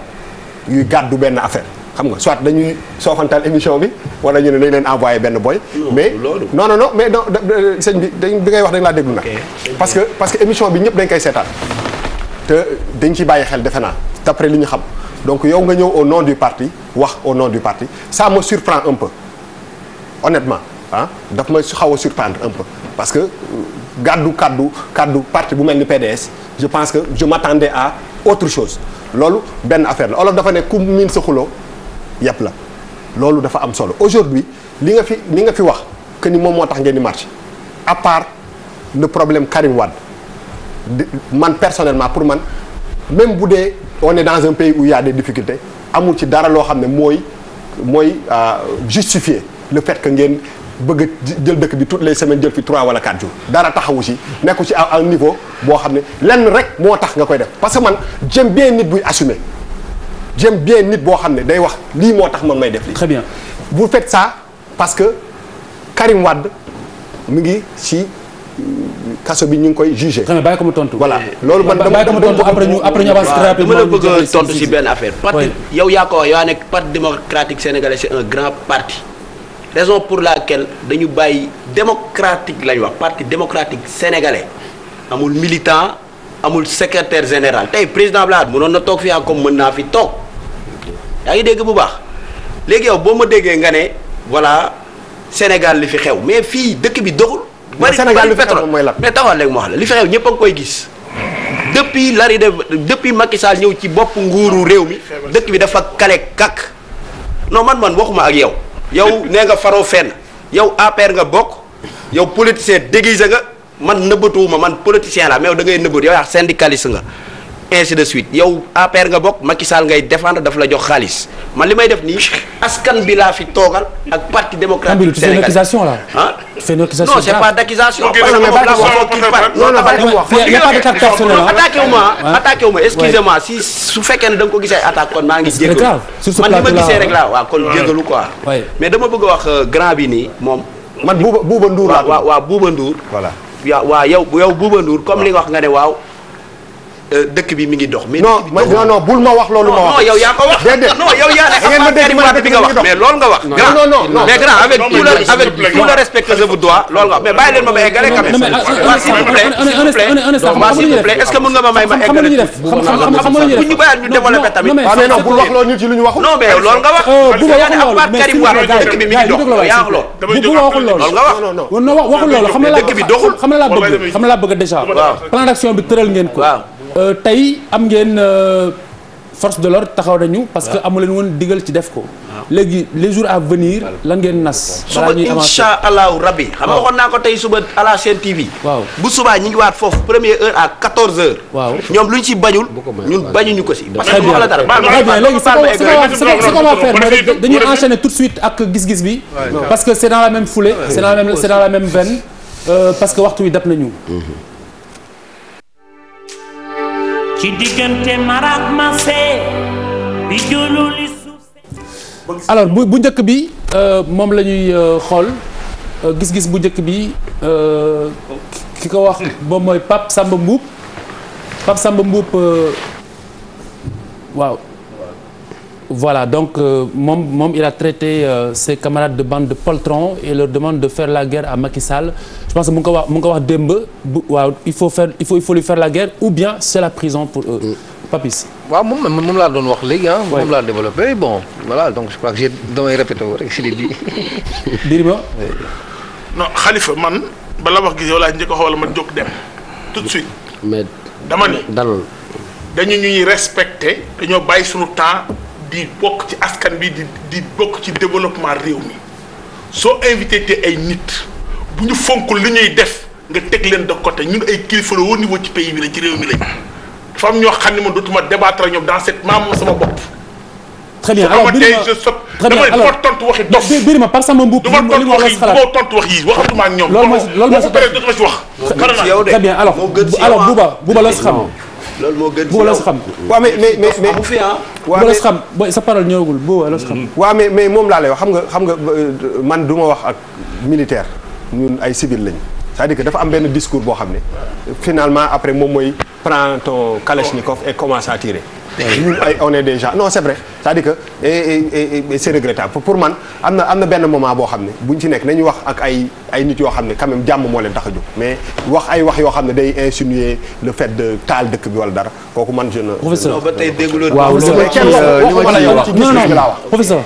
yuy gàddu benn affaire xam nga soit dañuy soofantal émission bi wala ñu ne dañ leen envoyé benn boy. mais non mais non sëñ bi ngay wax dañ laa déglu nag. parce que émission bi ñëpp dañ koy seetaan te dañ ciy bàyyi xel defe naa d'après li ñu xam donc yow nga ñëw au nom du parti wax au nom du parti ça me surprend un peu honnêtement daf may xaw a surprendre un peu. parce que kaddu parti bu mel ni PDS je pense que je m'attendais à autre chose loolu benn affaire la olof dafa ne ku miin sa xuloo yëpp la loolu dafa am solo aujourd'hui li nga fi wax que ni moom moo tax ngeen di marche à part le problème Karim Wade man personnellement pour man même bu dee on est dans un pays où il y a des difficultés amul ci dara loo xam ne mooy justifier le fait que ngeen bëgg jël dëkk bi toutes les semaines jël fi 3 wala 4 jours dara taxawu ci nekku ci à un niveau boo xam ne lenn rek moo tax nga koy def parce que man j'aime bien nit buy assumer j'aime bien nit boo xam ne day wax lii moo tax man may def lii. Très bien. vous faites ça parce que Karim Wade mi ngi ci kaso bi ñu ngi koy jugé. Très bien bàyyi ko mu tontu. voilà loolu man bàyyi ko mu tontu après ñu avance rapidement. dama la bëgg a tontu ci benn affaire. parti yow yaa ko wax yaa nekk parti démocratique sénégalais c'est un grand parti. raison pour laquelle dañu bàyyi démocratique lañu wax parti démocratique sénégalais amul militant amul secrétaire général tey président Blade mënoon na toog fii comme mën naa fi toog yaa ngi dégg bu baax léegi yow boo ma déggee nga ne voilà Sénégal li fi xew mais fii dëkk bi doxul. bari Sénégal li fi pétrole xew mooy lan mais taxawal léegi ma wax la li fi xew ñëpp a ngi koy gis depuis Macky Sall ñëw ci bopp nguuru réew mi dëkk bi dafa kale kak non man waxuma ak yow. yow nee nga faroo fenn yow APR nga bokk yow politicien déguisé nga man nëbbatuwuma man politicien la mais yow da ngay nëbbatu yow yaa syndicaliste nga ainsi de suite yow APR nga bokk Macky Sall ngay défendre daf la jox xaalis man li may def nii askan bi laa fi toogal ak parti démocratique sénégalais. Tu fais une accusation là. ah Tu fais une accusation. non c'est pas d'accusation. Ok, parce que mais moom la waxoo kii part. non non bàyyi ko mu wax. Il y a pas de carte personnelle. attaqué wu ma excusez-moi si su fekkee ne da nga ko gisee attaque kon maa ngi C'est jégalu grave. Sur ce man li ma plateau-là, gisee rek laa waaw kon jégalu quoi. Ouais. mais dama bëgg a wax grand bi nii moom. man Bouba Ndour laa. waaw Bouba Ndour. voilà. waaw yow Bouba Ndour comme li nga wax nga ne waaw dëkk bi mi ngi dox. mais non non bul ma wax loolu ma wax. non yow yaa ko wax. déedéet non yow yaa ne am Karim Wade bi nga wax mais loolu nga wax. non mais grand avec tout le respect que je vous dois loolu nga wax mais bàyyi leen ma eggale quand même. s'il vous plaît est-ce que mën nga ma may ma eggale bu ñu bàyyi ñu développé tamit. non bul wax loolu ñu ci lu ñu waxul. non mais loolu nga wax. yaa ne am Karim Wade dëkk bi mi ngi dox yaa wax loolu. bu waxul loolu loolu nga wax. non waxul loolu xam na laa bëgg déjà plan d'action bi tëral ngeen ko. tey am ngeen force de l'ordre taxaw nañu parce que amu leen woon digal ci def ko. léegi les jours à venir lan ngeen nas. suba incha allahu rabbi. xam nga waxoon naa ko tey suba à la chaîne TV. waaw bu subaa ñu ngi waat foofu première heure à 14h. waaw ñoom lu ñu ci bañul. ñun bañuñu ko si. parce que très bien la dara très bien léegi ce qu'on va faire mooy dañuy enchaîner tout de suite ak gis-gis bi. parce que c'est dans la même foulée. c'est dans la même veine. parce que waxtu wi dab nañu. ci diggante marak mase bi jululi suuf. alors bu njëkk bi moom la ñuy xool gis-gis bu njëkk bi ki ko wax moom mooy Pape Samba Mboup waaw. Voilà, donc moom il a traité ses camarades de bande de poltrons et leur demande de faire la guerre à Macky Sall. Je pense que mu ngi ko wax démb waaw il faut lui faire la guerre ou bien c'est la prison pour eux. Papis. waaw moom laa doon wax léegi ah. moom laa développé bon voilà donc je crois que damay répété wu rek si li di. Birima. non Khalifa man bala wax gis yow laa njëkk a xool ma jóg dem tout de suite. mais dama ni dalal. dañu ñuy respecté dañoo bàyyi sunu temps. di bokk ci askan bi di bokk ci développement réew mi soo invité te ay nit bu ñu fonkul li ñuy def nga teg leen de côté ñun ay kilifa la au niveau ci pays bi lañ ci réew mi lañ dafa am ñoo xam ne man dootuma débattre ak ñoom dans cette maam sama bopp. très bien alors dama tontu waxi dof. Birima Pape Samba Mboup du ma tontu wax yi waxatuma ak ñoom. loolu mooy dootuma ci wax. très bien alors Bouba la si xam. loolu moo gën ci yow la si xam. waaw mais bu fi ah. waaw la si xam sa parole ñëwagul boobu la si xam. waaw mais moom laa lay wax xam nga man du ma wax ak militaire ñun ay civil lañu c'est-à-dire que dafa am benn discours boo xam ne finalement après moom mooy prends ton kalachnikov et commence à tirer. ñun on est déjà non c'est vrai c'est-à-dire que et c'est regrettable pour man am na benn moment boo xam ne buñ ci nekk nañu wax ak ay nit yoo xam ne quand même jàmm moo leen tax a jóg mais wax yoo xam ne day insinuer le fait de taal dëkk bi wala dara kooku man je ne. professeur ba tey déglu waaw li ma ci wax professeur.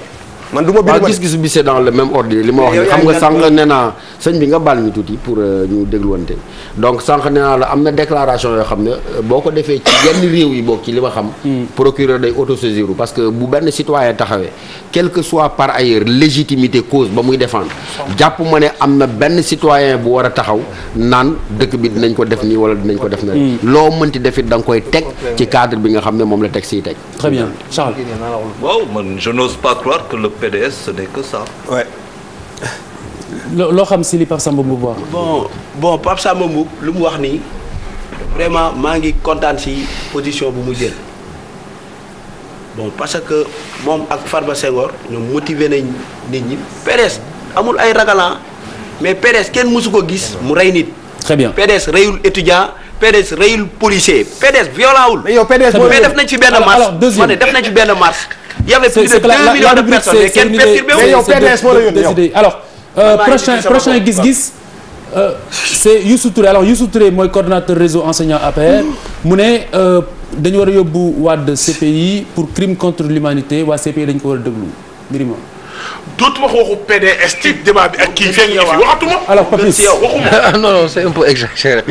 man du ma bind gis-gis bi c'est dans le même ordre li ma wax ni xam nga sànq nee naa sëñ bi nga baal ñu tuuti pour ñu dégluwante donc sànq nee naa la am na déclaration yoo xam ne boo ko defee ci yenn réew yi bokk ci li ma xam procureur day autosaisir parce que bu benn citoyen taxawee quel que soit par ailleurs légitimité cause ba muy défendre jàpp ma ne am na benn citoyen bu war a taxaw naan dëkk bi dinañ ko def nii wala dinañ ko def na loo mënti defit da nga koy teg ci cadre bi nga xam ne moom la teg siy teg. Très bien Charles. waaw man je n'ose pas croire que le PDS ce n'est que ça. Ouais. loo xam si li Pape Samba Mboup wax. bon Pape Samba Mboup lu mu wax nii vraiment maa ngi kontaan si position bu mu jël bon parce que moom ak Farba Senghor ñoom motiver nañ nit ñi PDS amul ay ragalan mais PDS kenn mësu ko gis mu rey nit. très bien PDS reyul étudiant PDS reyul policier PDS violent wul. mais yow PDS mais def nañ ci benn marche ma ne def nañ ci benn marche. Il y avait plus de 2 millions de personnes mais kenn perturbé wu. yow PDS moo la yónnee alors prochain gis-gis c'est Youssou Touré alors Youssou Touré mooy coordonnateur réseau enseignant APR mu ne dañu war a yóbbu Wade CPI pour crime contre l'humanité waa CPI dañu ko war a déglu Birima. dootuma waxu PDS ci débat bi ak kii feeñ nga fi waxatuma. alors Papis non non c'est un peu exagéré.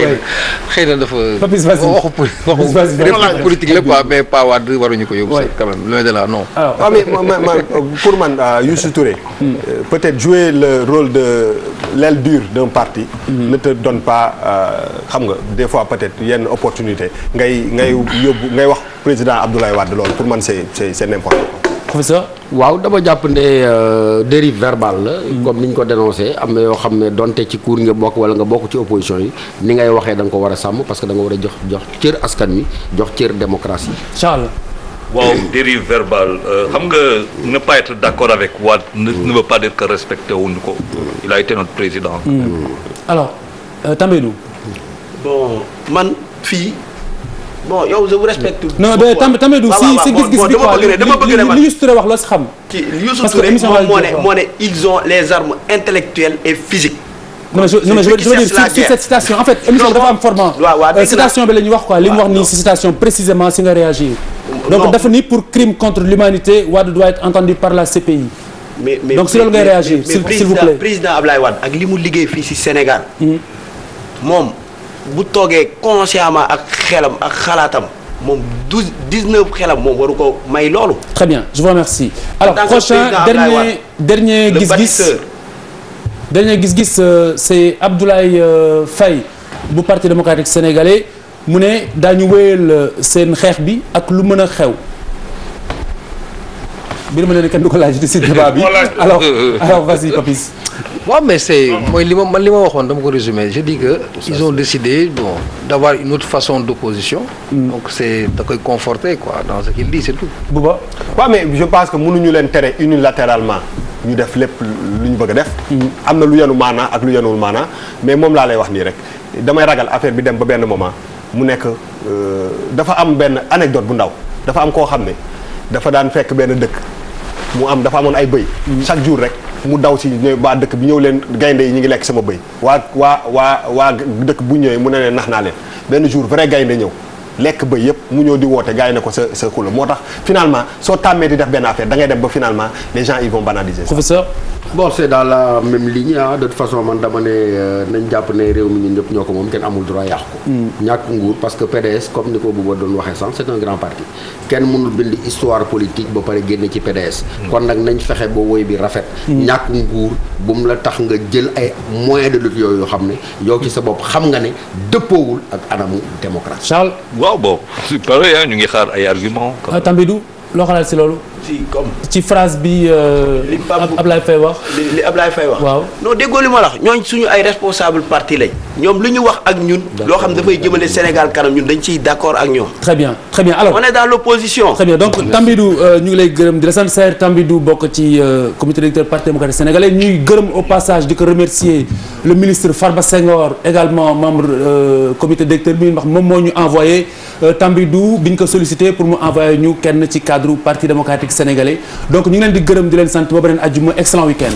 xëy na dafa. Papis vas-y waxu politique la quoi mais pas Wade waruñu ko yóbbu. quand même loin de là non. waaw mais pour man Youssou Touré. peut-être jouer le rôle de l'aile dure d'un parti. ne te donne pas xam nga des fois peut-être yenn opportunité ngay yóbbu ngay wax président Abdoulaye Wade loolu pour man c'est n'importe quoi. Professeur. waaw dama jàpp ne dérive verbale la. comme ni ñu ko dénoncé am na yoo xam ne donte ci cour nga bokk wala nga bokk ci opposition yi ni ngay waxee da nga ko war a sàmm parce que da nga war a jox cër askan wi jox cër démocratie. Charles. waaw dérive verbale xam nga ne pas être d'accord avec Wade ne veut pas dire que respecté wuñu ko. il a été notre président. alors Tambédou. bon man fii bon yow je vous respecte. non mais Tambidou si gis-gis bi quoi dama bëgg ne li Youssou Touré wax loo si xam. Youssou Touré moo ne ils ont les armes intellectuelles et physiques. non je veux dire sur cette citation en fait émission dafa am format. citation bi la ñuy wax quoi li mu wax nii si citation précisément si nga réagir. donc dafa ni pour crime contre l'humanité Wade doit être entendu par la CPI. mais donc si loolu ngay réagir s'il vous plaît. président Ablaye Wade ak li mu liggéey fii si Sénégal. moom bu toogee consciemment ak xelam ak xalaatam moom 19 xelam moom waru ko may loolu. très bien je vous remercie. alors prochain dernier gis-gis c'est Abdoulaye Faye bu parti démocratique sénégalais mu ne daañu wéyal seen xeex bi ak lu mën a xew. mbir ma ne kenn du ko laaj ci débat bi alors vas-y Papis. waaw mais c'est mooy li ma waxoon dama ko résumer je dis que ils ont décidé d'avoir une autre façon d'opposition. donc c'est da koy conforter quoi dans ce qu'il dit c'est tout. Bouba waaw mais je pense que mënuñu leen tere unilatéralement ñu def lépp lu ñu bëgg a def. am na lu yenu maanaa ak lu yenuwul maanaa mais moom laa lay wax nii rek damay ragal affaire bi dem ba benn moment mu nekk dafa am benn anecdote bu ndaw dafa am koo xam ne dafa daan fekk benn dëkk dafa amoon ay bëy. chaque jour rek. mu daw si waa dëkk bi ñëw leen gaynde yi ñu ngi lekk sama bëy waa dëkk bu ñëwee mu ne leen nax naa leen benn jour vrai gaynde ñëw lekk bëy yëpp mu ñëw di woote gars yi ne ko sa xula moo tax finalement soo tàmmee di def benn affaire da ngay dem ba finalement les gens ils vont banaliser ça. Professeur. bon c'est dans la même ligne de toute façon man dama ne nañ jàpp ne réew mi ñun ñëpp ñoo ko moom kenn amul droit yàq ko. ñàkk nguur parce que PDS comme ni ko Bouba doon waxee sànq c'est un grand parti kenn mënul bind histoire politique ba pare génne ci PDS. kon nag nañ fexe ba woy bi rafet. ñàkk nguur bu mu la tax nga jël ay moyens de lutte yooyu xam ne yow ci sa bopp xam nga ne dëppoowul ak anamu démocratie. Charles. waaw bon c'est pareil ñu ngi xaar ay arguments. Tambidou loo xalaat si loolu. ci phrase bi Ablaye Faye wax. li Ablaye Faye wax. waaw non déggoo li ma la wax ñooñ suñu ay responsable parti lañ. ñoom lu ñu wax ak ñun. loo xam dafay jëmale Sénégal kanam ñun dañ ciy d'accord ak ñoom. très bien alors. on est dans l'opposition. très bien donc Tambidou ñu ngi lay gërëm di la sant Saër Tambidou bokk ci comité directeur parti démocratique sénégalais ñuy gërëm au passage di ko remercier le ministre Farba Senghor également membre comité directeur bi wax moom moo ñu envoyé Tambidou bi ñu ko sollicité pour mu envoyer ñu kenn ci cadre parti démocratique sénégalais donc ñu ngi leen di gërëm di leen sant ba beneen àjjuma excellent week-end.